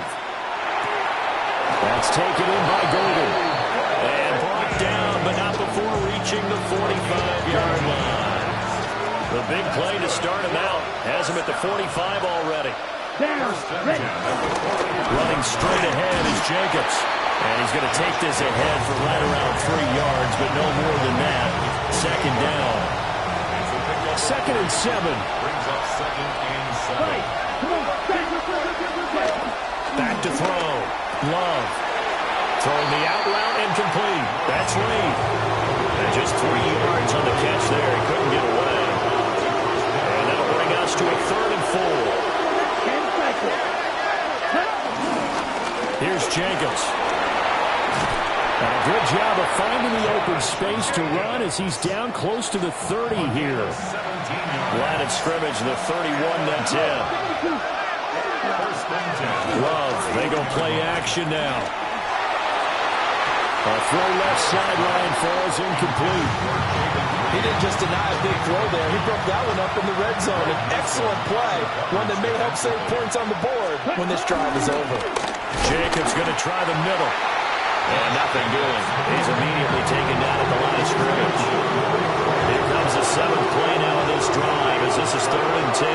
That's taken in by Golden. And brought down, but not before reaching the 45-yard line. The big play to start him out. Has him at the 45 already. Running straight ahead is Jacobs. And he's going to take this ahead for right around 3 yards, but no more than that. 2nd down. 2nd and 7. Brings up 2nd and 7. Back to throw. Love. Throwing the out route incomplete. That's Reed. And just 3 yards on the catch there. He couldn't get away. And that'll bring us to a 3rd and 4. Here's Jacobs. And a good job of finding the open space to run as he's down close to the 30 here. Line of scrimmage, the 31-10. Love, they go play action now. A throw left sideline falls incomplete. He didn't just deny a big throw there. He broke that one up in the red zone. An excellent play, one that may help save points on the board when this drive is over. Jacobs going to try the middle. And nothing doing. He's immediately taken down at the line of scrimmage. Here comes the 7th play now of this drive as this is 3rd and 10.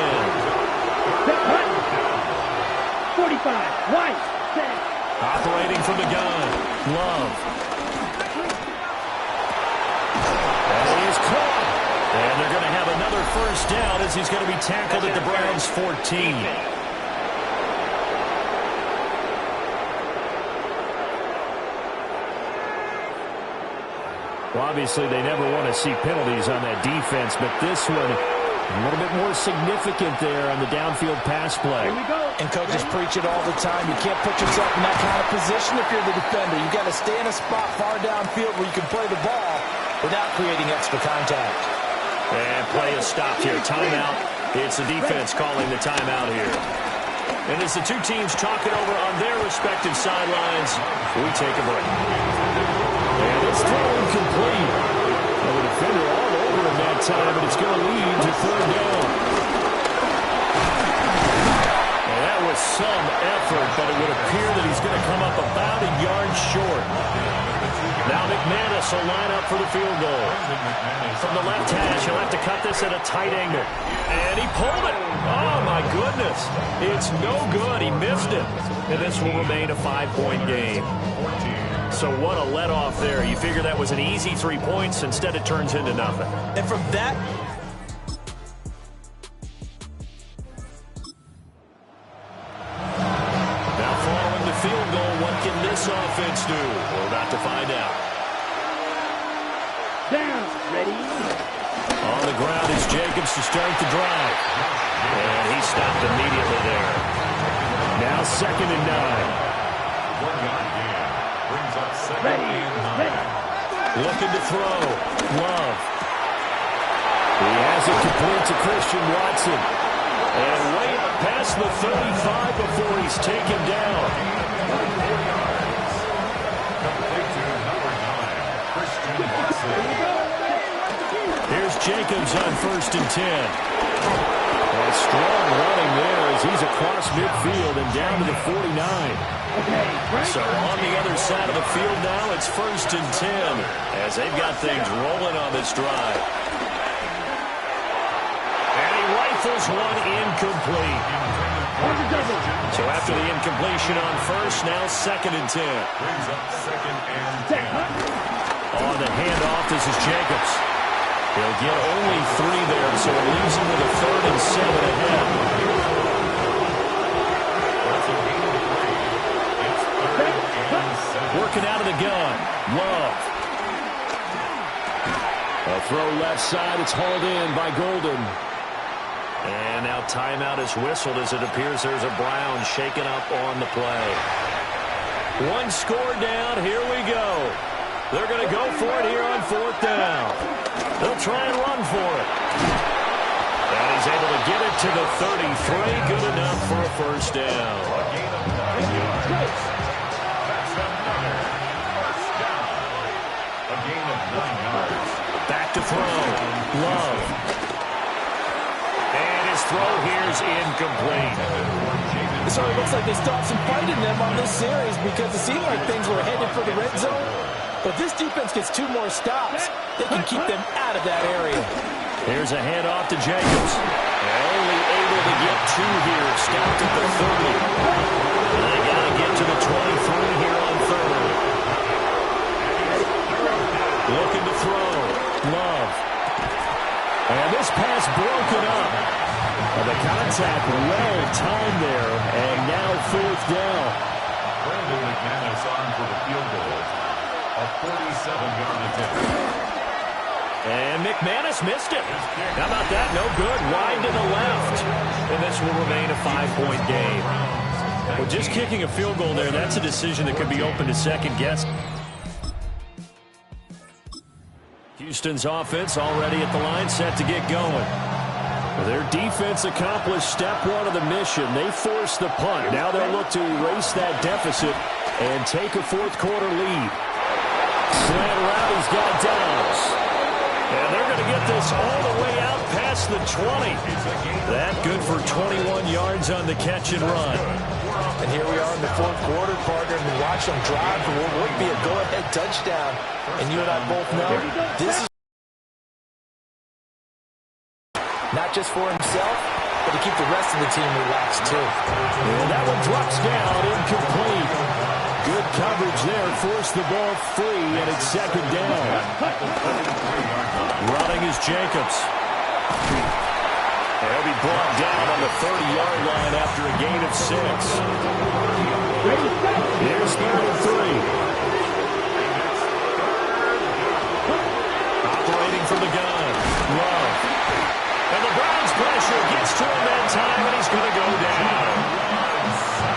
45. White. Set. Operating from the gun. Love. And he is caught. And they're going to have another first down as he's going to be tackled at the Browns' 14. Well, obviously, they never want to see penalties on that defense, but this one, a little bit more significant there on the downfield pass play. And coaches preach it all the time. You can't put yourself in that kind of position if you're the defender. You've got to stay in a spot far downfield where you can play the ball without creating extra contact. And play is stopped here. Timeout. It's the defense calling the timeout here. And as the two teams talk it over on their respective sidelines, we take a break. And it's thrown complete. Well, the defender all over him that time, but it's going to lead to third down. Well, that was some effort, but it would appear that he's going to come up about a yard short. Now McManus will line up for the field goal. From the left hash, he'll have to cut this at a tight angle. And he pulled it. Oh, my goodness. It's no good. He missed it. And this will remain a 5-point game. So what a let-off there. You figure that was an easy 3 points. Instead, it turns into nothing. And from that... Now following the field goal, what can this offense do? We're about to find out. Down. Ready. On the ground is Jacobs to start the drive. And he stopped immediately there. Now 2nd and 9. Ready. Looking to throw. Love. He has it complete to Christian Watson. And way up past the 35 before he's taken down. Here's Jacobs on 1st and 10. A strong running there as he's across midfield and down to the 49. So on the other side of the field now, it's 1st and 10 as they've got things rolling on this drive. And he rifles one incomplete. So after the incompletion on 1st, now 2nd and 10. On the handoff, this is Jacobs. He'll get only 3 there, so it leaves him with a 3rd and 7 ahead. Working out of the gun. Love. A throw left side. It's hauled in by Golden. And now timeout is whistled as it appears there's a Brown shaken up on the play. 1 score down. Here we go. They're going to go for it here on 4th down. They'll try and run for it. And he's able to get it to the 33. Good enough for a first down. Back to throw. Love. And his throw here is incomplete. So it looks like they stopped some fight in them on this series because it seemed like things were headed for the red zone. But this defense gets 2 more stops. They can keep them out of that area. Here's a handoff to Jacobs. Only able to get 2 here. Stopped at the 30. And they got to get to the 23 here on 3rd. Looking to throw. Love. And this pass broken up. And the contact well timed there. And now 4th down. Brandon McManus on for the field goal. A 47-yard attempt. And McManus missed it. How about that? No good. Wide to the left. And this will remain a 5-point game. Well, just kicking a field goal there, that's a decision that could be open to second guess. Houston's offense already at the line, set to get going. Their defense accomplished step 1 of the mission. They forced the punt. Now they'll look to erase that deficit and take a 4th quarter lead. Slant around, he's got Downs. And they're going to get this all the way out past the 20. That good for 21 yards on the catch and run. And here we are in the 4th quarter, partner, and watch them drive for what would be a go-ahead touchdown. And you and I both know this is not just for himself, but to keep the rest of the team relaxed too. And that one drops down, incomplete. coverage there, forced the ball free, and it's second down. Running is Jacobs. He'll be brought down on the 30-yard line after a gain of 6. Here's 3rd and 3. Operating from the gun. Love. And the Browns pressure gets to him that time, and he's going to go down.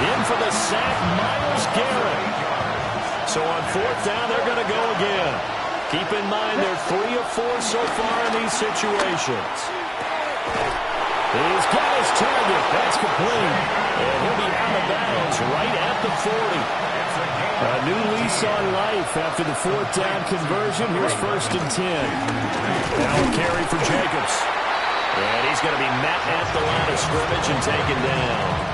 In for the sack, Myles Garrett. So on 4th down, they're going to go again. Keep in mind they're 3 of 4 so far in these situations. He's got his target. That's complete. And he'll be out of bounds right at the 40. A new lease on life after the 4th down conversion. Here's 1st and 10. Now a carry for Jacobs. And he's going to be met at the line of scrimmage and taken down.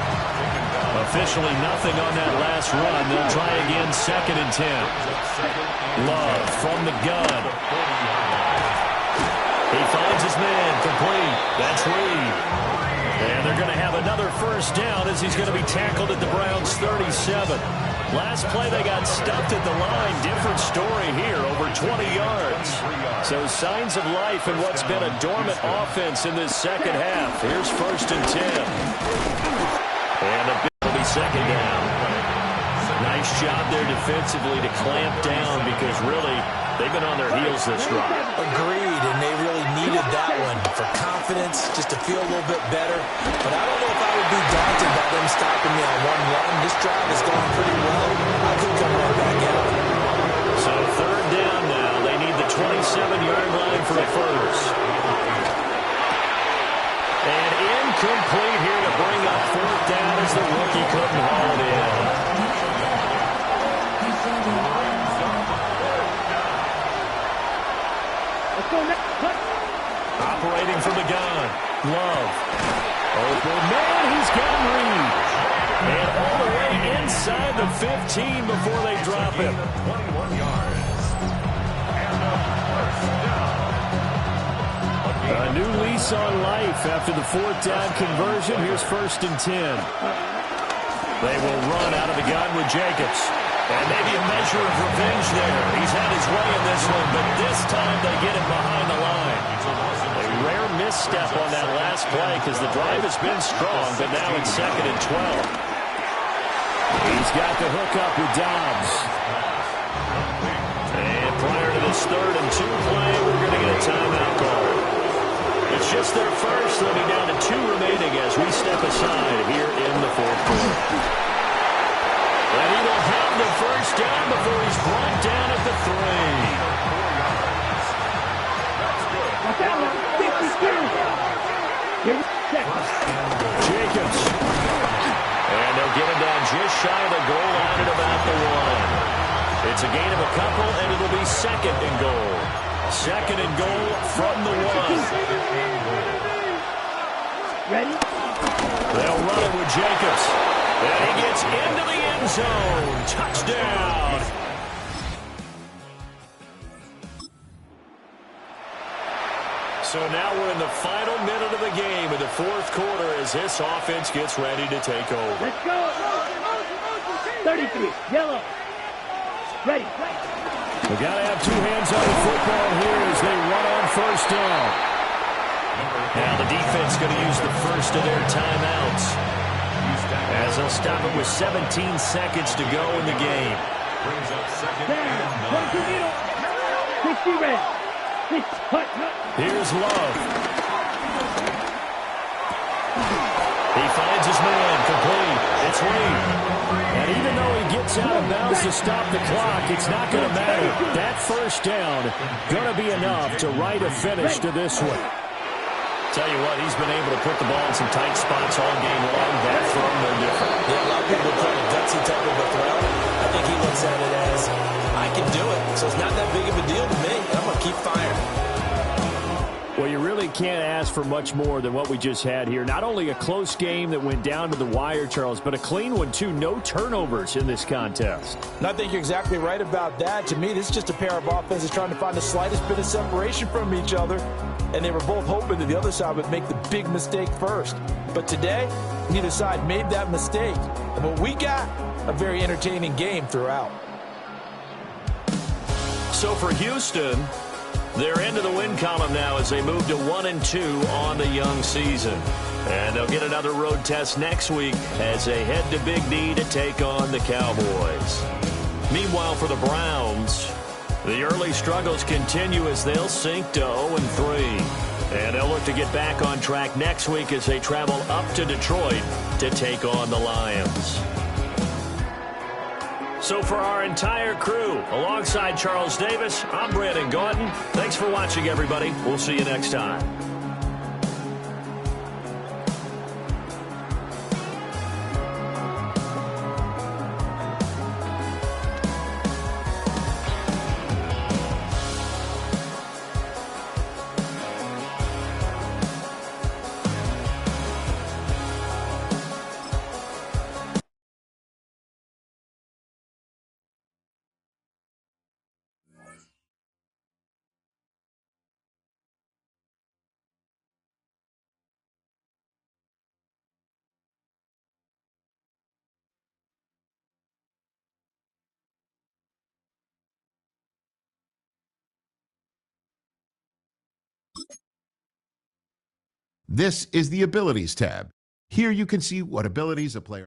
Officially nothing on that last run. They'll try again 2nd and 10. Love from the gun. He finds his man, complete. That's Reed. And they're going to have another 1st down as he's going to be tackled at the Browns' 37. Last play they got stuffed at the line. Different story here, over 20 yards. So signs of life in what's been a dormant offense in this second half. Here's 1st and 10. And a bit will be 2nd down. Nice job there defensively to clamp down because really they've been on their heels this drive. Agreed, and they really needed that one for confidence, just to feel a little bit better. But I don't know if I would be daunted by them stopping me on one run. This drive is going pretty well. I could come right back out. So 3rd down now. They need the 27-yard line for a 1st. And incomplete here to bring up 4th down as the rookie couldn't haul it in. Operating from the gun. Love. Open man, he's got Reed. And all the way inside the 15 before they drop him. 21 yards. And a 1st down. A new lease on life after the 4th down conversion. Here's 1st and 10. They will run out of the gun with Jacobs. And maybe a measure of revenge there. He's had his way in this one, but this time they get him behind the line. A rare misstep on that last play because the drive has been strong, but now it's 2nd and 12. He's got the hook up with Dobbs. And prior to this 3rd and 2 play, we're going to get a timeout call. It's just their first. They'll be down to 2 remaining as we step aside here in the 4th quarter. And he will have the 1st down before he's brought down at the 3. Jacobs. And they'll get him down just shy of the goal line at about the 1. It's a gain of a couple, and it'll be 2nd and goal. 2nd and goal from the 1. Ready? They'll run it with Jacobs. And he gets into the end zone. Touchdown. So now we're in the final minute of the game in the 4th quarter as this offense gets ready to take over. Let's go. 33, yellow. Ready. We got to have 2 hands on the football here as they run on 1st down. Now the defense going to use the first of their timeouts as they'll stop it with 17 seconds to go in the game. Brings up 2nd and 9. 60 red. Here's Love. He finds his man, complete. It's Reed. And even though he gets out of bounds to stop the clock, it's not going to matter. That 1st down going to be enough to write a finish to this one. Tell you what, he's been able to put the ball in some tight spots all game long. That throw, no different. Yeah, a lot of people call it gutsy type of a throw. I think he looks at it as, I can do it, so it's not that big of a deal to me. I'm going to keep firing. Well, you really can't ask for much more than what we just had here. Not only a close game that went down to the wire, Charles, but a clean one, too. No turnovers in this contest. And I think you're exactly right about that. To me, this is just a pair of offenses trying to find the slightest bit of separation from each other. And they were both hoping that the other side would make the big mistake first. But today, Neither side made that mistake. And what we got, a very entertaining game throughout. So for Houston, they're into the win column now as they move to 1-2 on the young season. And they'll get another road test next week as they head to Big D to take on the Cowboys. Meanwhile, for the Browns, the early struggles continue as they'll sink to 0-3. And they'll look to get back on track next week as they travel up to Detroit to take on the Lions. So for our entire crew, alongside Charles Davis, I'm Brandon Gaudin. Thanks for watching, everybody. We'll see you next time. This is the Abilities tab. Here you can see what abilities a player...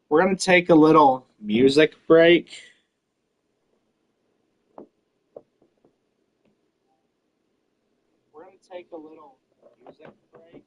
We're going to take a little music break. We're going to take a little music break.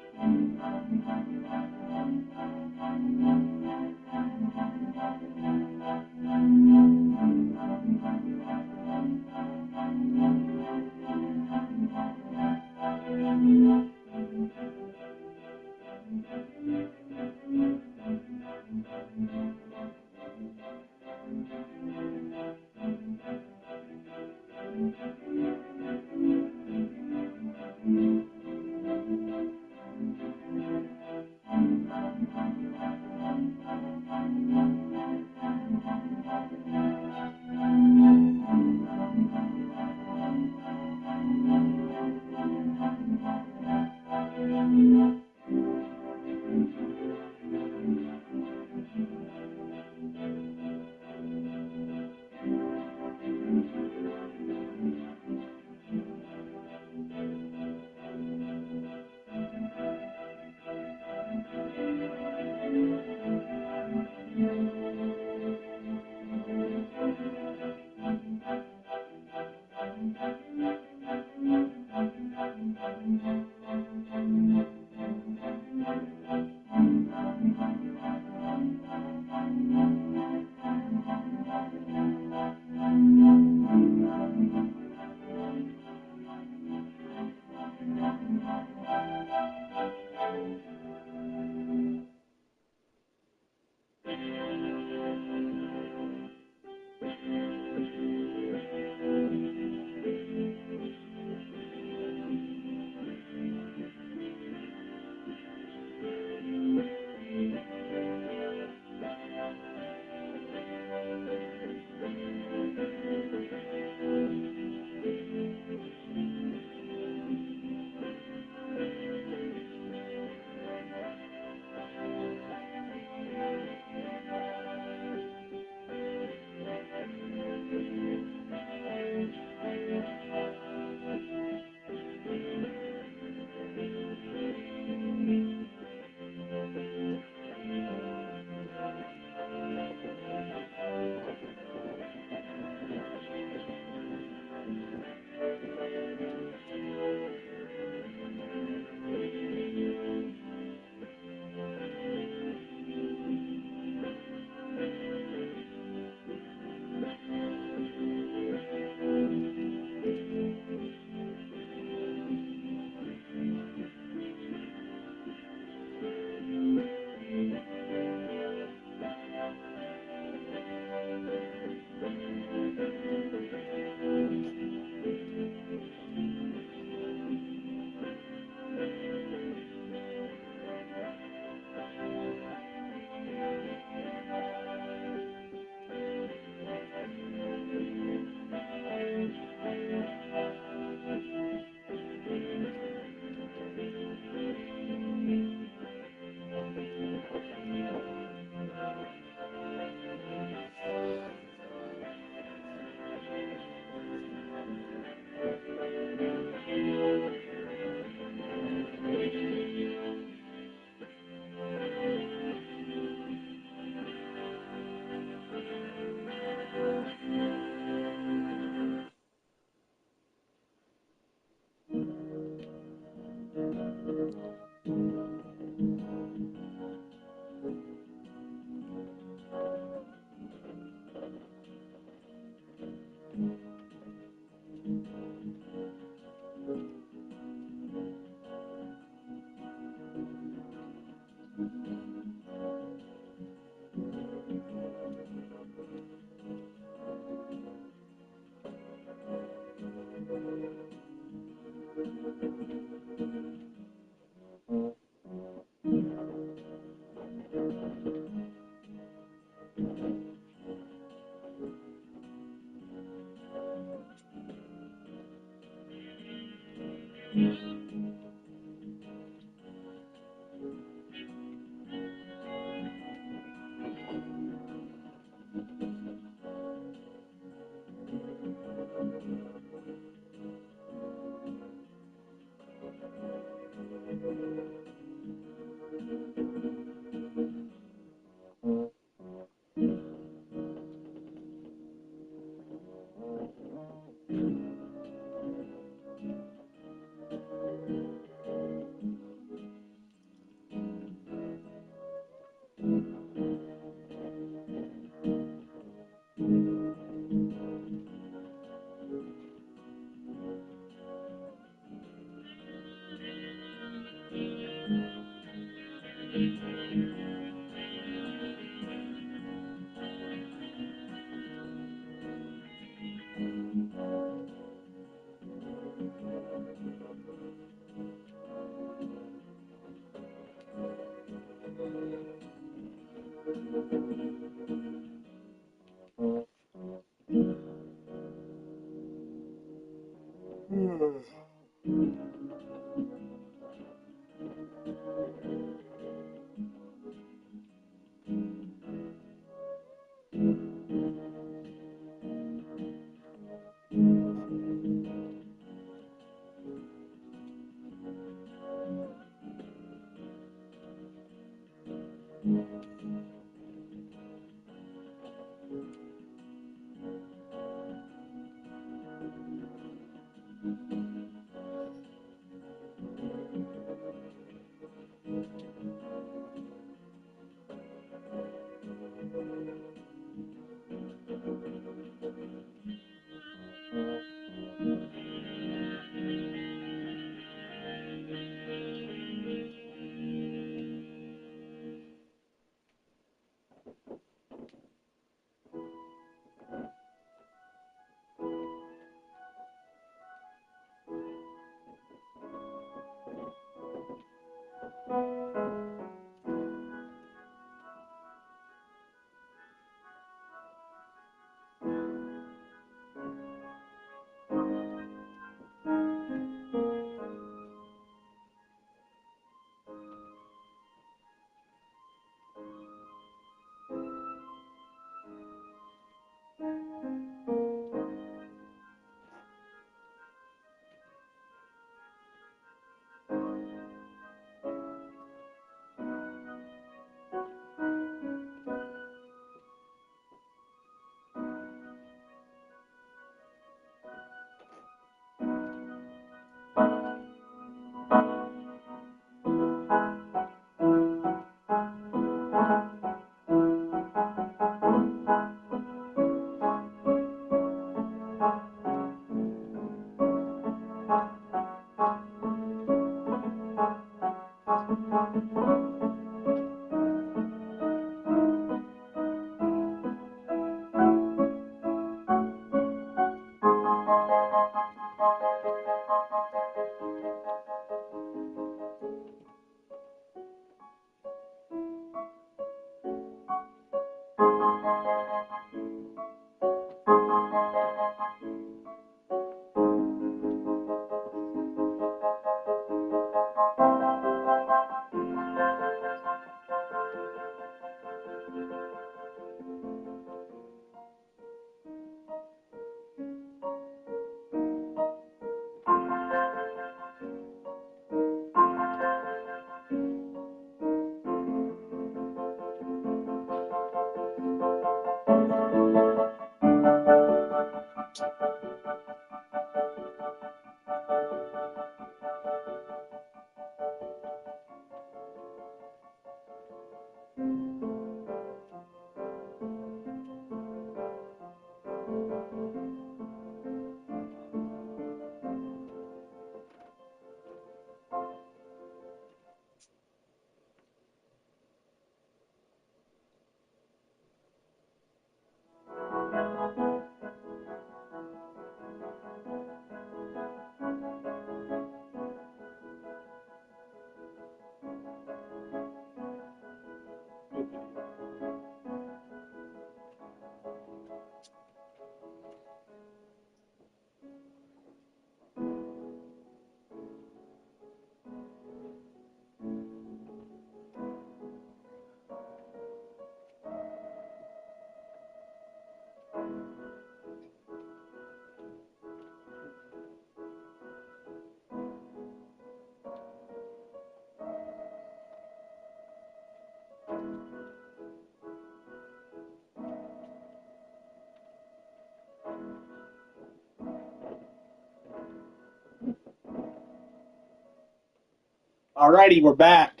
Alrighty, we're back.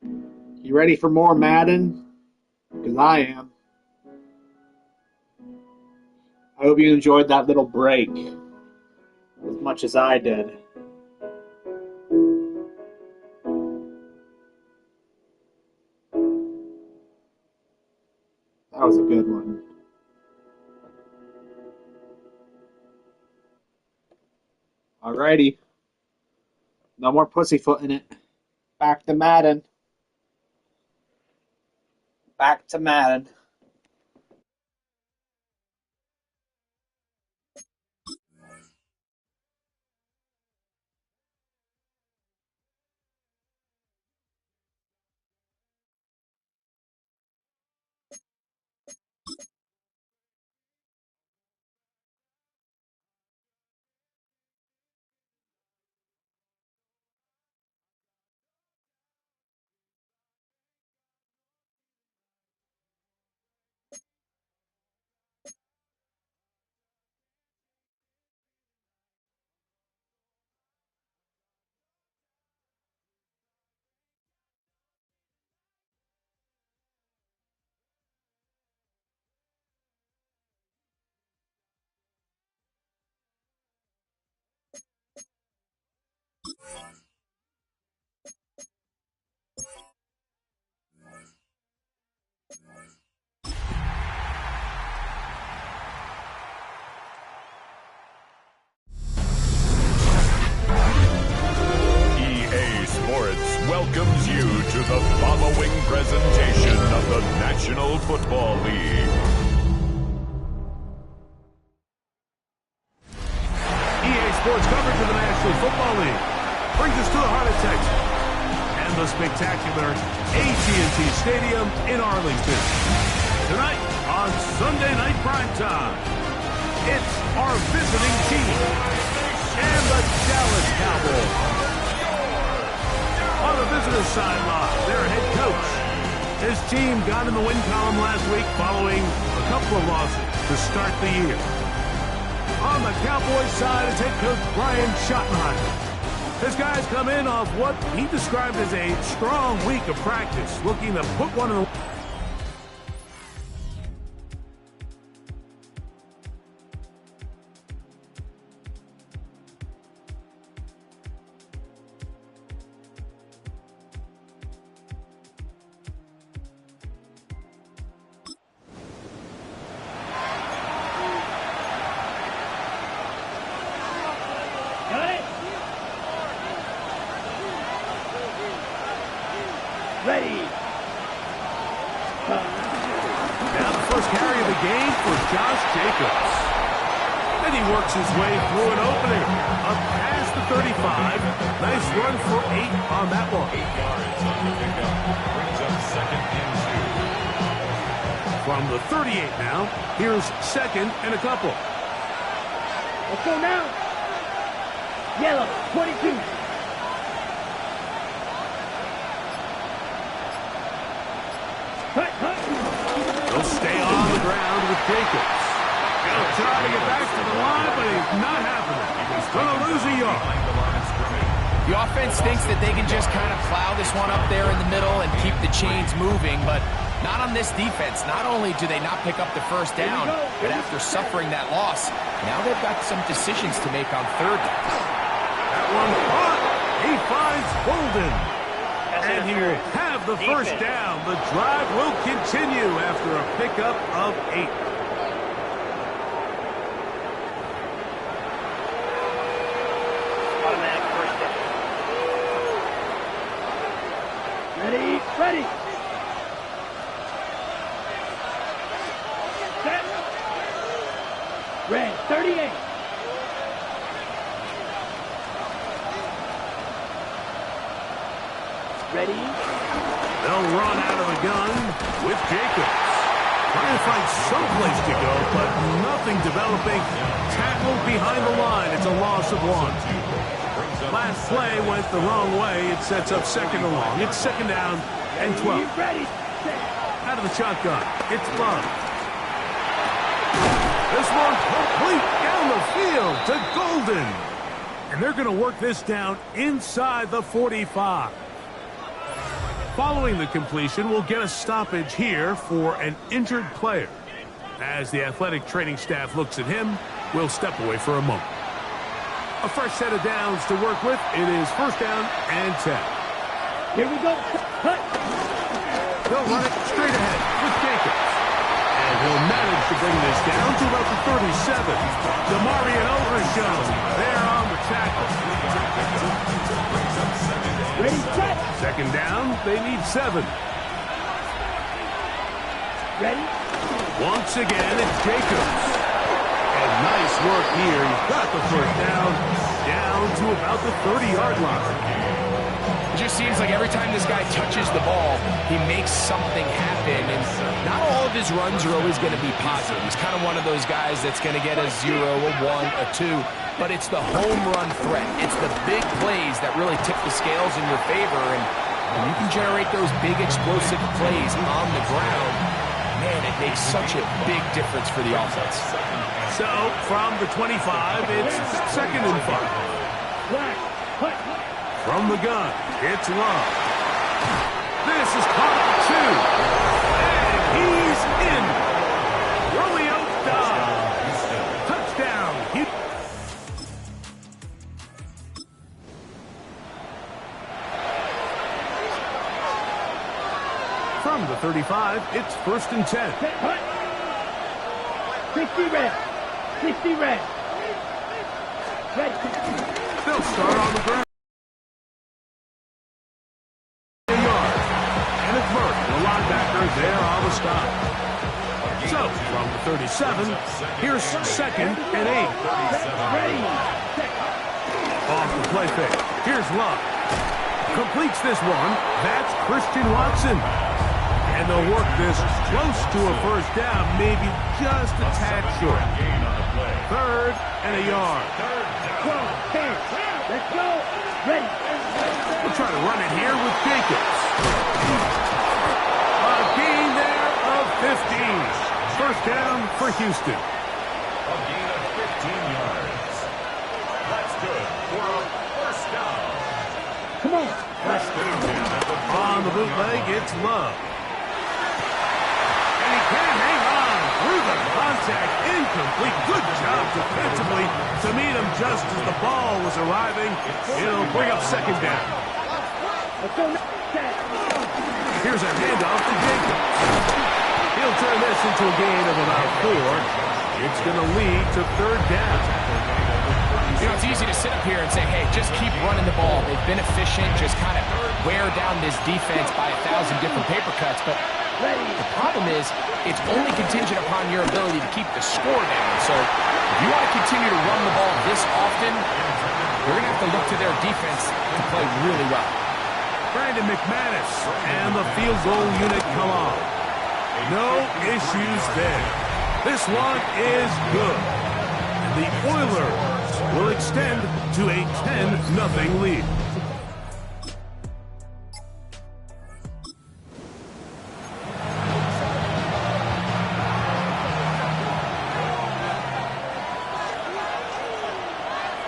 You ready for more Madden? Because I am. I hope you enjoyed that little break as much as I did. That was a good one. Alrighty. No more pussyfooting it. Back to Madden. Back to Madden. Welcomes you to the following presentation of the National Football League. EA Sports coverage of the National Football League brings us to the heart of Texas and the spectacular AT&T Stadium in Arlington. Tonight on Sunday Night Primetime, it's our visiting team and the Dallas Cowboys. On the visitor's sideline, their head coach. His team got in the win column last week following a couple of losses to start the year. On the Cowboys side, it's head coach Brian Schottenheimer. His guys come in off what he described as a strong week of practice, looking to put one in the... Ready. Now the first carry of the game for Josh Jacobs. And he works his way through an opening. Up past the 35. Nice run for 8 on that one. 8 yards on the pickup. Brings up 2nd and 2. From the 38 now, here's 2nd and a couple. Let's go now. Yellow, 22. He'll stay on the ground with Jacobs. He'll try to get back to the line, but he's not happening. He's going to lose a yard. The offense thinks that they can just kind of plow this one up there in the middle and keep the chains moving, but not on this defense. Not only do they not pick up the first down, but after suffering that loss, now they've got some decisions to make on 3rd down. That one caught. He finds Golden. And he will have the first down. The drive will continue after a pickup of 8. Automatic first down. Ready, ready. Set. Red, 38. Ready. They'll run out of the gun with Jacobs. Trying to find someplace to go, but nothing developing. Tackled behind the line. It's a loss of 1. Last play went the wrong way. It sets up 2nd and long. It's 2nd down and 12. Ready. Out of the shotgun. It's Bud. This one complete down the field to Golden. And they're going to work this down inside the 45. Following the completion, we'll get a stoppage here for an injured player. As the athletic training staff looks at him, we'll step away for a moment. A fresh set of downs to work with. It is 1st down and 10. Here we go. Cut. They'll run it straight ahead with Jacobs. And he'll manage to bring this down to about the 37. Demarion Overshown there on the tackle. Ready, set. 2nd down, they need 7. Ready? Once again, it's Jacobs. And nice work here. He's got the first down to about the 30-yard line. It just seems like every time this guy touches the ball, he makes something happen. And not all of his runs are always going to be positive. He's kind of one of those guys that's going to get a 0, a 1, a 2. But it's the home run threat. It's the big plays that really tip the scales in your favor. And when you can generate those big explosive plays on the ground, man, it makes such a big difference for the offense. So, from the 25, it's 2nd and 5. From the gun, it's Love. This is caught at 2. And he's in. Romeo Doubs. Touchdown. From the 35, it's 1st and 10. 60 red. 60 red. Ready. They'll start on the ground. There on the stop. So, from the 37, here's 2nd and 8. Off the play fake. Here's Love. Completes this one. That's Christian Watson. And they'll work this close to a first down, maybe just a tad short. 3rd and a yard. 12, 10. Let's go. Ready. We'll try to run it here with Jacobs. A gain there of 15. First down for Houston. A gain of 15 yards. That's good for a first down. Come on. On the bootleg, it's Love. And he can't hang on through the contact. Incomplete. Good job defensively to meet him just as the ball was arriving. It'll bring up 2nd down. Let's go. Here's a handoff to Jacobs. He'll turn this into a gain of about 4. It's going to lead to 3rd down. You know, it's easy to sit up here and say, hey, just keep running the ball. They've been efficient, just kind of wear down this defense by 1,000 different paper cuts. But the problem is, it's only contingent upon your ability to keep the score down. So if you want to continue to run the ball this often, you're going to have to look to their defense to play really well. Brandon McManus and the field goal unit come on. No issues there. This one is good. And the Oilers will extend to a 10-0 lead.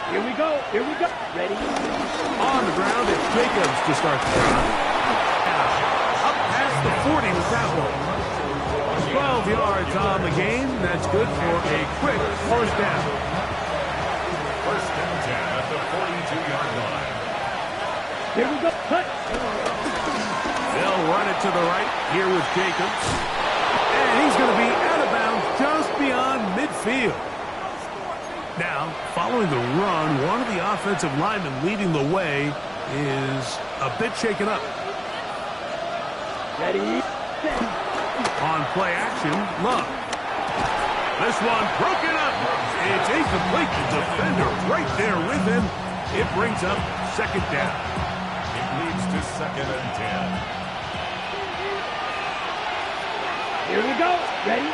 Here we go. Here we go. Ready? On the ground, it's Jacobs to start the drive. Up past the 40 with that one. 12 yards on the game. That's good for a quick first down. 1st and 10 at the 42-yard line. Here we go. Cut. They'll run it to the right here with Jacobs. And he's going to be out of bounds just beyond midfield. Now, following the run, one of the offensive linemen leading the way is a bit shaken up. Ready. On play action, Love. This one broken up. It's incomplete. The defender right there with him. It brings up 2nd down. It leads to 2nd and 10. Here we go. Ready.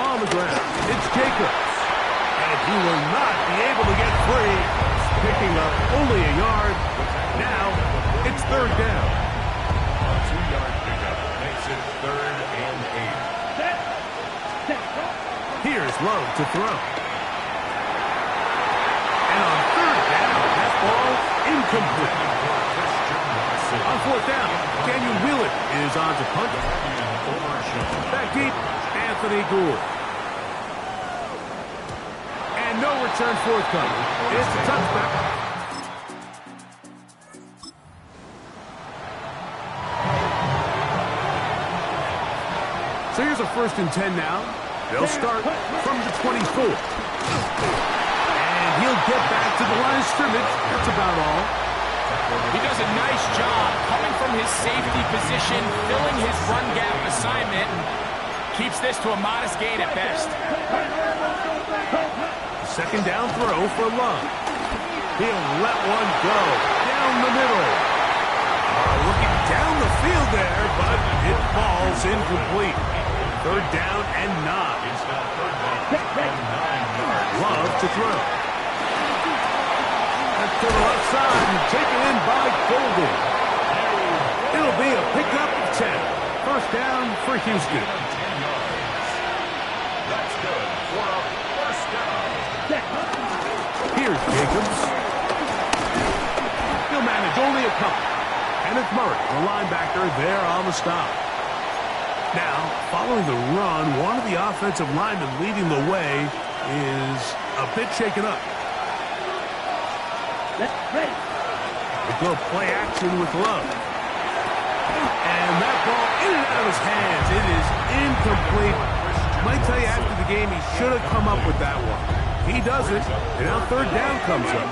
On the ground, it's Jacobs. And he will not be able to get free. Picking up only a yard. Now, it's 3rd down. A 2-yard pickup makes it 3rd and 8. Here's Love to throw. And on 3rd down, that ball incomplete. On 4th down, Daniel Wheeler is on to punt. Back deep, Anthony Gould. And no return forthcoming. It's a touchback. So here's a 1st and 10 now. They'll start from the 24. And he'll get back to the line of scrimmage. That's about all. He does a nice job coming from his safety position, filling his run gap assignment, and keeps this to a modest gain at best. Second down throw for Love. He'll let one go down the middle. Looking down the field there, but it falls incomplete. Third down and 9. Love to throw. That's to the left side and taken in by Golden. It'll be a pickup of 10. First down for Houston. That's good for a first down. Here's Jacobs. He'll manage only a couple. And it's Murray, the linebacker, there on the stop. Now, following the run, one of the offensive linemen leading the way is a bit shaken up. They go play action with Love. And that ball in and out of his hands. It is incomplete. Might tell you after the game he should have come up with that one. He doesn't, and now third down comes up.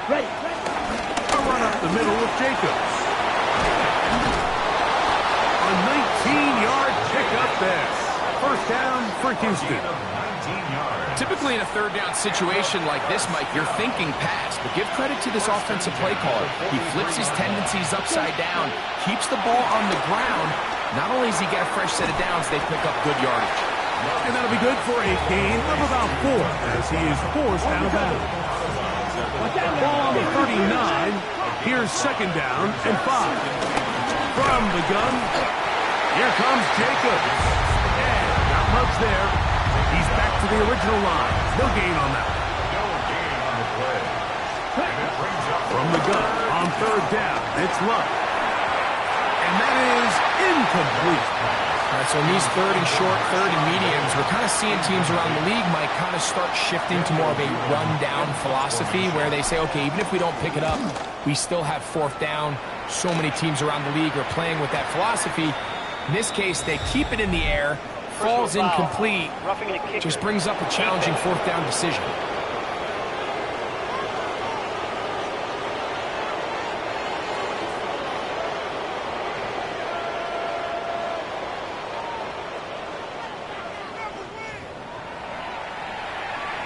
A run up the middle with Jacobs. A 19-yard pickup there. First down for Houston. Typically in a third down situation like this, Mike, you're thinking pass, but give credit to this offensive play caller. He flips his tendencies upside down, keeps the ball on the ground. Not only does he get a fresh set of downs, they pick up good yardage. And that'll be good for a gain of about 4 as he is forced out of bounds. Ball on the 39. Here's second down and 5. From the gun, here comes Jacobs. And not much there. He's back to the original line. No gain on that. No gain on the play. And it brings up from the gun on third down. It's Love. And that is incomplete. All right, so in these third and short, third and mediums, we're kind of seeing teams around the league, Mike, kind of start shifting to more of a run-down philosophy where they say, okay, even if we don't pick it up, we still have fourth down. So many teams around the league are playing with that philosophy. In this case, they keep it in the air, falls incomplete, just brings up a challenging fourth down decision.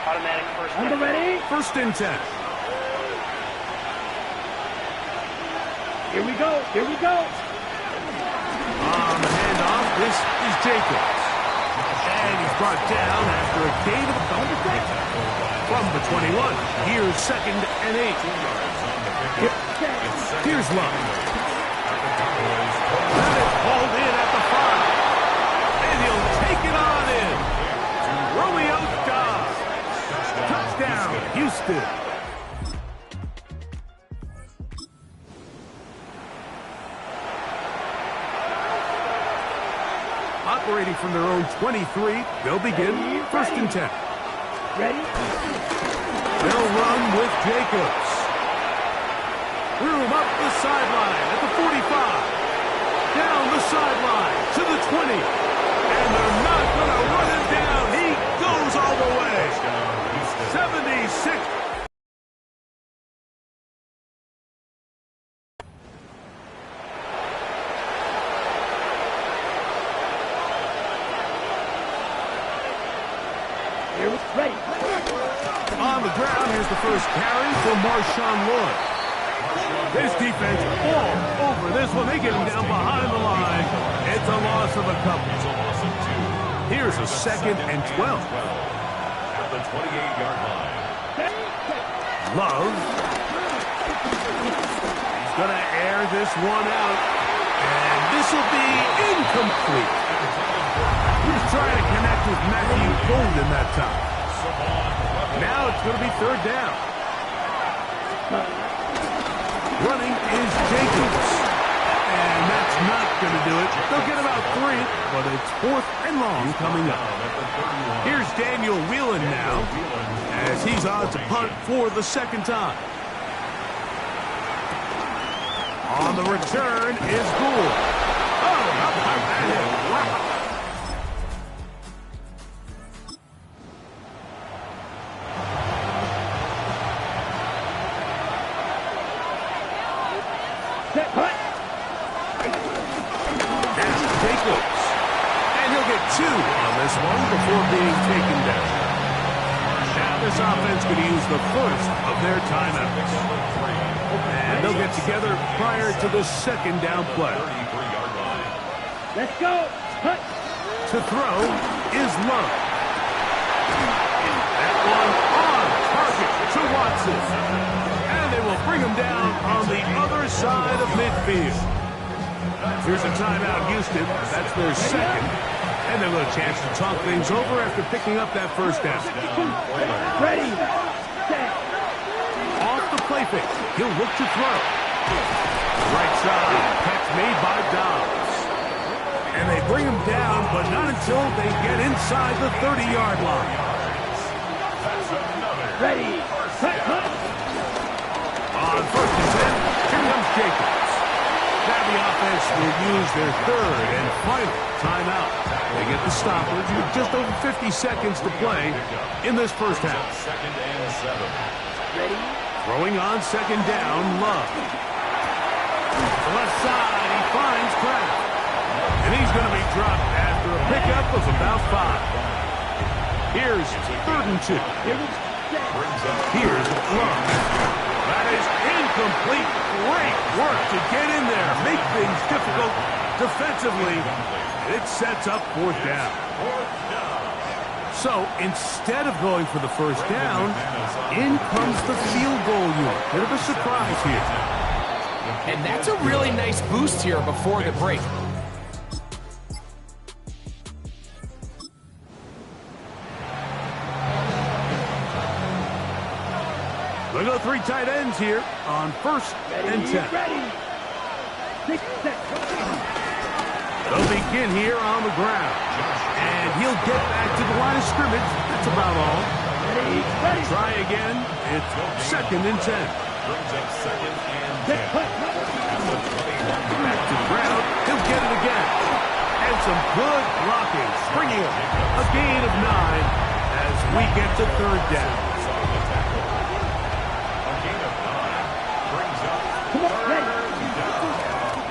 Automatic first. Number ready? First and 10. Here we go. Here we go. On the handoff, this is Jacobs. And he's brought down after a gain of from the 21. Here's second and 8. Here's Love. That is hauled in at the 5. And he'll take it on in. Romeo Dobbs. Touchdown, Houston. Operating from their own 23, they'll begin first and 10. Ready? They'll run with Jacobs. Room up the sideline at the 45. Down the sideline to the 20. And they're not going to run him down. He goes all the way. 76. Ready. On the ground, here's the first carry for Marshawn Lloyd. This defense all over this one. They get him down behind the line. It's a loss of a couple. Here's a second and 12. At the 28-yard line. Love. He's going to air this one out. And this will be incomplete. He was trying to connect with Matthew Golden that time. Now it's going to be third down. Running is Jacobs. And that's not going to do it. They'll get about 3, but it's fourth and long coming up. Here's Daniel Whelan now, as he's on to punt for the second time. On the return is Gould. Oh, how about that hit? Wow. set, cut. That's Jacobs. And he'll get 2 on this one before being taken down. Now this offense could use the first of their timeouts. And they'll get together prior to the second down play. Let's go. Cut. To throw is Love. That one on target to Watson. And they will bring him down on the other side of midfield. Here's a timeout, Houston. That's their second. And they'll get a chance to talk things over after picking up that first down. Ready. Set. Off the play fake. He'll look to throw. Right side. Catch made by Dobbs. And they bring him down, but not until they get inside the 30-yard line. Ready. Cut. On 1st and 10, here comes Jacobs. Now the offense will use their third and final timeout. They get the stoppage with just over 50 seconds to play in this first half. Ready. Throwing on 2nd down, Love. The left side, he finds Kraft. And he's going to be dropped after a pickup of about 5. Here's 3rd and 2. Here's Love. That is incomplete. Great work to get in there, make things difficult defensively. It sets up 4th down. So instead of going for the first down, in comes the field goal unit. Bit of a surprise here. And that's a really nice boost here before the break. They go 3 tight ends here on 1st and 10. Ready. 6 set. They'll begin here on the ground. And he'll get back to the line of scrimmage. That's about all. Ready. Try again. It's 2nd and 10. Back to the ground. He'll get it again. And some good blocking. Springing him. A gain of 9 as we get to 3rd down.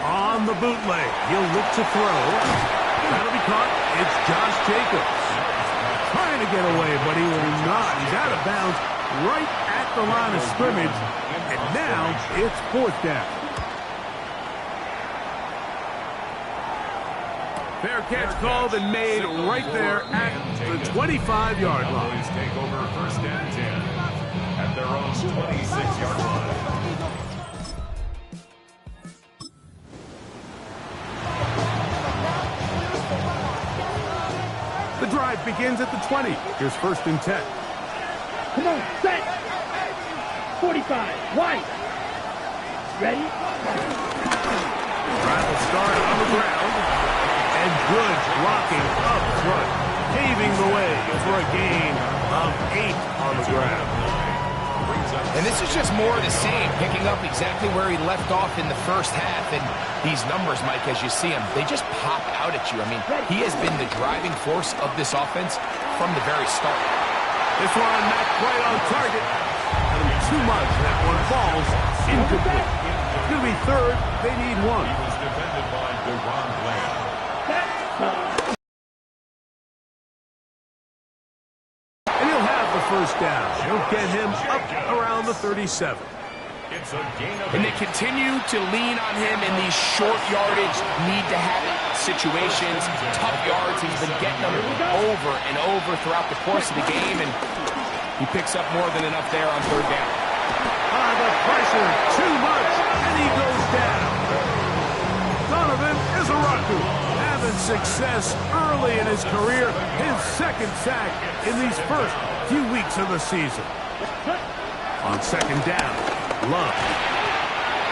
On the bootleg, he'll look to throw. That'll be caught. It's Josh Jacobs. Trying to get away, but he will not. He's out of bounds right at the line of scrimmage. And now it's 4th down. Fair catch called and made right there at the 25-yard line. Take over 1st and 10 at their own 26-yard line. The drive begins at the 20. Here's 1st and 10. Come on, set. 45, wide. Ready? Drive will start on the ground. And good blocking up front. Paving the way for a gain of 8 on the ground. And this is just more of the same, picking up exactly where he left off in the first half. And these numbers, Mike, as you see them, they just pop out at you. I mean, he has been the driving force of this offense from the very start. This one not quite on target. And too much. That one falls incomplete. It's going to be 3rd. They need 1. He was defended by Deron Bland. And he'll have the 1st down. He'll get him up around the 37. It's a gain of And they continue to lean on him in these short yardage, need-to-have-it situations. Tough yards. He's been getting them over and over throughout the course of the game, and he picks up more than enough there on 3rd down. The pressure, too much, and he goes down. Donovan Izaraku having success early in his career. His 2nd sack in these first few weeks of the season. On 2nd down, Love.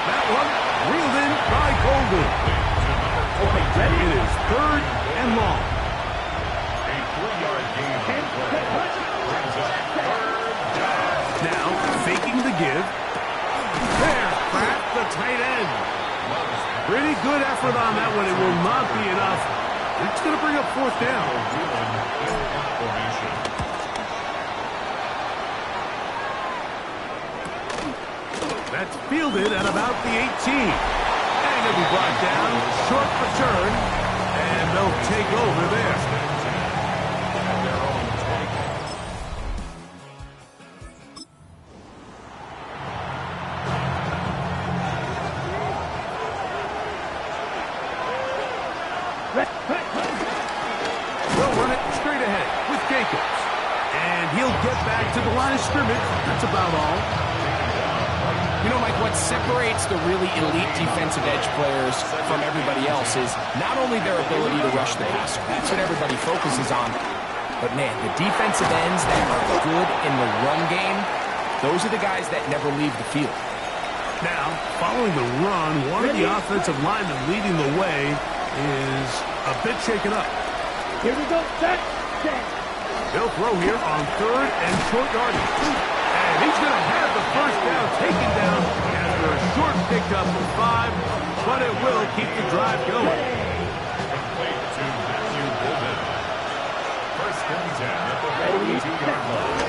That one reeled in by Golden. It is 3rd and long. a 3-yard gain. Now faking the give. There, Kraft, the tight end. Pretty good effort on that one. It will not be enough. It's going to bring up 4th down. That's fielded at about the 18. he'll be brought down. Short return, and they'll take over there. They'll run it straight ahead with Jacobs. And he'll get back to the line of scrimmage. That's about all. You know, Mike, what separates the really elite defensive edge players from everybody else is not only their ability to rush the passer. That's what everybody focuses on. But, man, the defensive ends that are good in the run game, those are the guys that never leave the field. Now, following the run, one of the offensive linemen leading the way is a bit shaken up. Here we go. Set. They'll throw here on third and short yardage. And he's going to have the first down taken down after a short pickup of 5, but it will keep the drive going. First and 10 at the 42-yard line.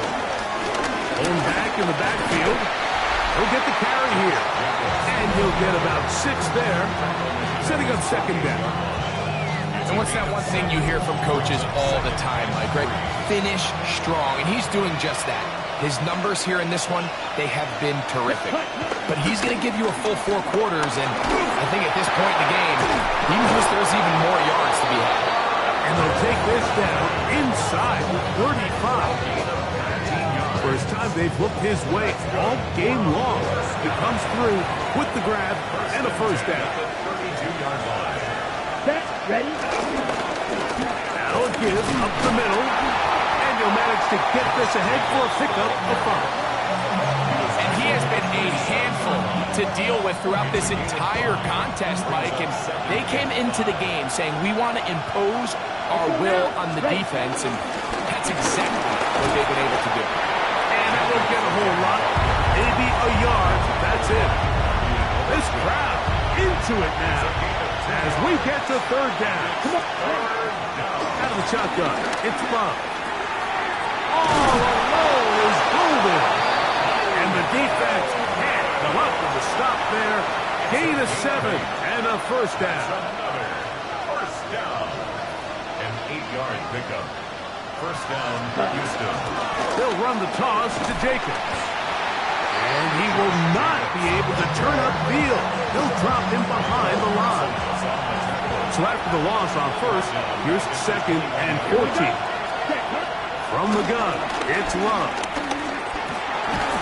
Pulling back in the backfield. He'll get the carry here. And he'll get about 6 there, setting up second down. And what's that one thing you hear from coaches all the time, Mike, right? Finish strong, and he's doing just that. His numbers here in this one, they have been terrific. But he's going to give you a full 4 quarters, and I think at this point in the game, he knows there's even more yards to be had. And they'll take this down inside the 35. First time they've looked his way all game long. He comes through with the grab and a first down. Set. Ready. Now it gives up the middle. And he'll manage to get this ahead for a pickup of 5. And he has been a handful to deal with throughout this entire contest, Mike. And they came into the game saying, we want to impose our will on the defense. And that's exactly what they've been able to do. And that won't get a whole lot. Maybe a yard. That's it. This crowd into it now. As we get to third down. Out of the shotgun. It's Love. All alone is Golden. And the defense can't come up with a stop there. Gain of 7 and a first down. First down. An 8-yard pickup. First down for Houston. They'll run the toss to Jacobs. And he will not be able to turn upfield. They'll drop him behind the line. So after the loss on first, here's second and 14. From the gun, it's Love.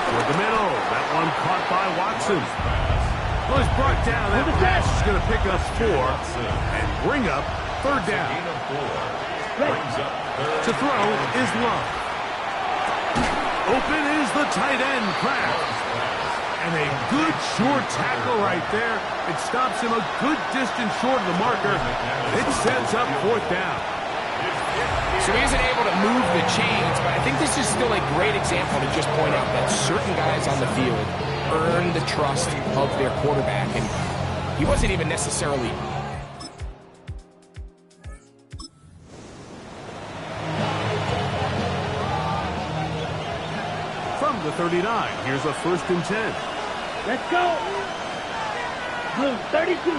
For the middle, that one caught by Watson. Well, he's brought down. That pass is going to pick up 4 and bring up third down. To throw is Love. Open is the tight end, Kraft. And a good short tackle right there. It stops him a good distance short of the marker. It sets up fourth down. So he isn't able to move the chains, but I think this is still a great example to just point out that certain guys on the field earn the trust of their quarterback. And he wasn't even necessarily... From the 39, here's a first and 10. Let's go. Blue 32. They'll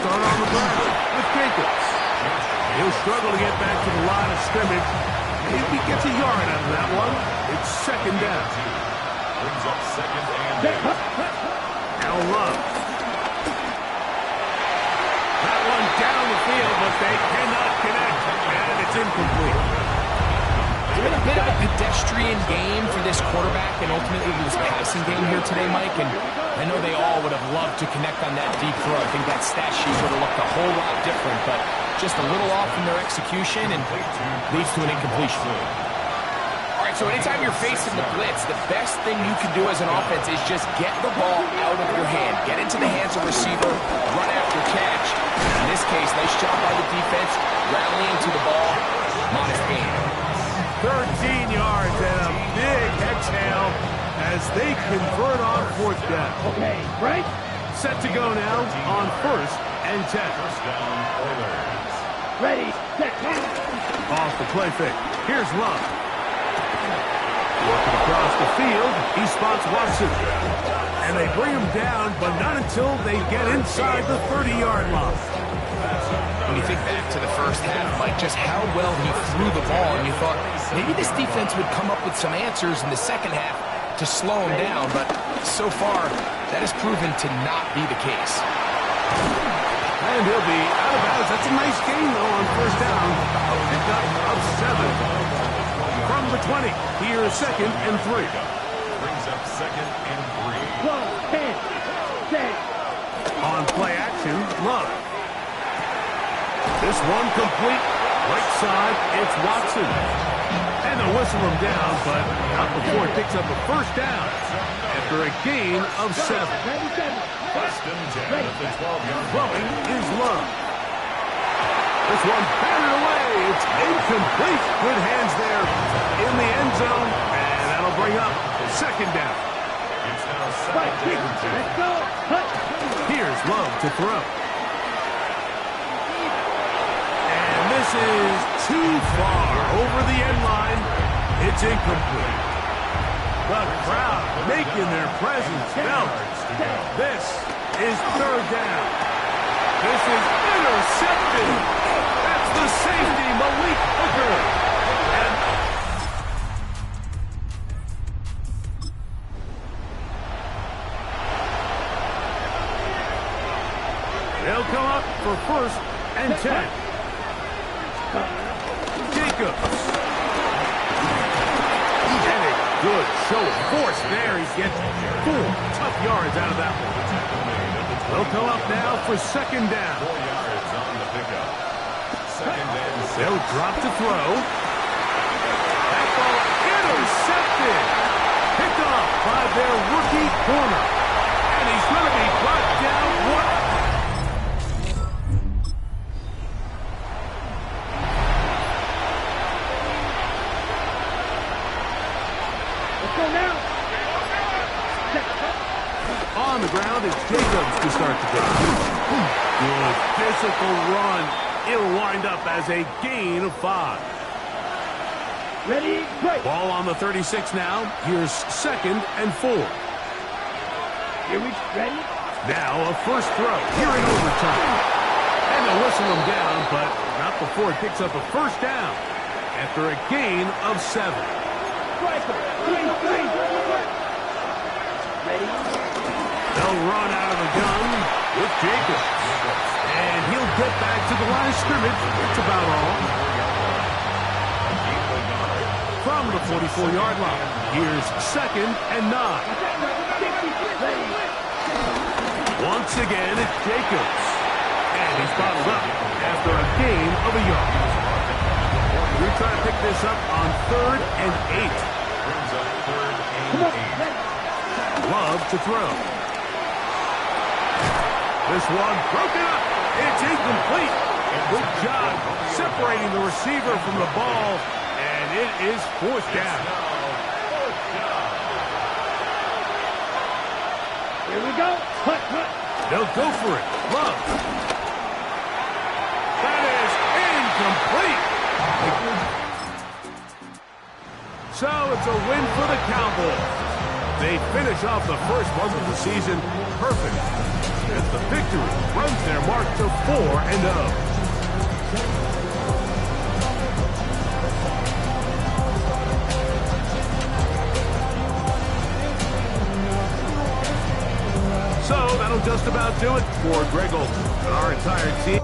start on the ground with Jacobs. He'll struggle to get back to the line of scrimmage. Maybe gets a yard out of that one. It's second down. Brings up second and 8. Now Love. That one down the field, but they cannot connect. And it's incomplete. It's been a bit of a pedestrian game for this quarterback and ultimately this passing game here today, Mike. And I know they all would have loved to connect on that deep throw. I think that stat sheet would have looked a whole lot different, but just a little off in their execution and leads to an incompletion. All right, so anytime you're facing the blitz, the best thing you can do as an offense is just get the ball out of your hand. Get into the hands of receiver, run after catch. In this case, nice job by the defense, rallying to the ball, modest gain. 13 yards and a big exhale as they convert on fourth down. Okay, right? Set to go now on first and 10. First down, Oilers. Ready, set, Off the play fake. Here's Love. Working across the field, he spots Watson. And they bring him down, but not until they get inside the 30-yard line. When you think back to the first half, Mike, just how well he threw the ball, and you thought maybe this defense would come up with some answers in the second half to slow him down, but so far, that has proven to not be the case. And he'll be out of bounds. That's a nice gain, though, on first down. A pickup of 7. From the 20, here's 2nd and 3. Brings up 2nd and 3. 12, 10, 10. On play action, Love. This one complete. Right side, it's Watson. And they'll whistle him down, but not before it picks up a first down after a gain of 7. First and 10 at the 12-yard Throwing is Love. This one batted away. It's incomplete. Good hands there in the end zone, and that'll bring up 2nd down. It's now 2nd and 10. Let's go. Hut. Here's Love to throw. And this is too far over the end line. It's incomplete. The crowd making their presence felt. This is 3rd down. This is intercepted. That's the safety, Malik Hooker. And they'll come up for 1st and 10. Jacobs. And a good show of force there. He gets 4 tough yards out of that one. They'll come up now for 2nd down. 4 yards on the pickup. 2nd and 6. They'll drop to throw. That ball intercepted. Picked off by their rookie corner. And he's going to be brought down. Let's go now. On the ground, it's Jacobs to start the game. Good physical run. It'll wind up as a gain of 5. Ready, break. Ball on the 36 now. Here's 2nd and 4. Here we ready. Now a first throw here in overtime. And they'll whistle him down, but not before it picks up a first down after a gain of 7. Striker. 3. Ready. They'll run out of the gun with Jacobs. And he'll get back to the line of scrimmage. That's about all. From the 44-yard line, here's 2nd and 9. Once again, it's Jacobs. And he's bottled up after a gain of a yard. We try to pick this up on 3rd and 8. Brings up 3rd and 8. Love to throw. This one broken up. It's incomplete. Good job separating the receiver from the ball. And it is 4th down. Here we go. Hut, hut. They'll go for it. Love. That is incomplete. So it's a win for the Cowboys. They finish off the first month of the season perfect, as the victory runs their mark to 4-0. So that'll just about do it for Greg Olsen and our entire team.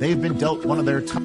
they've been dealt one of their top.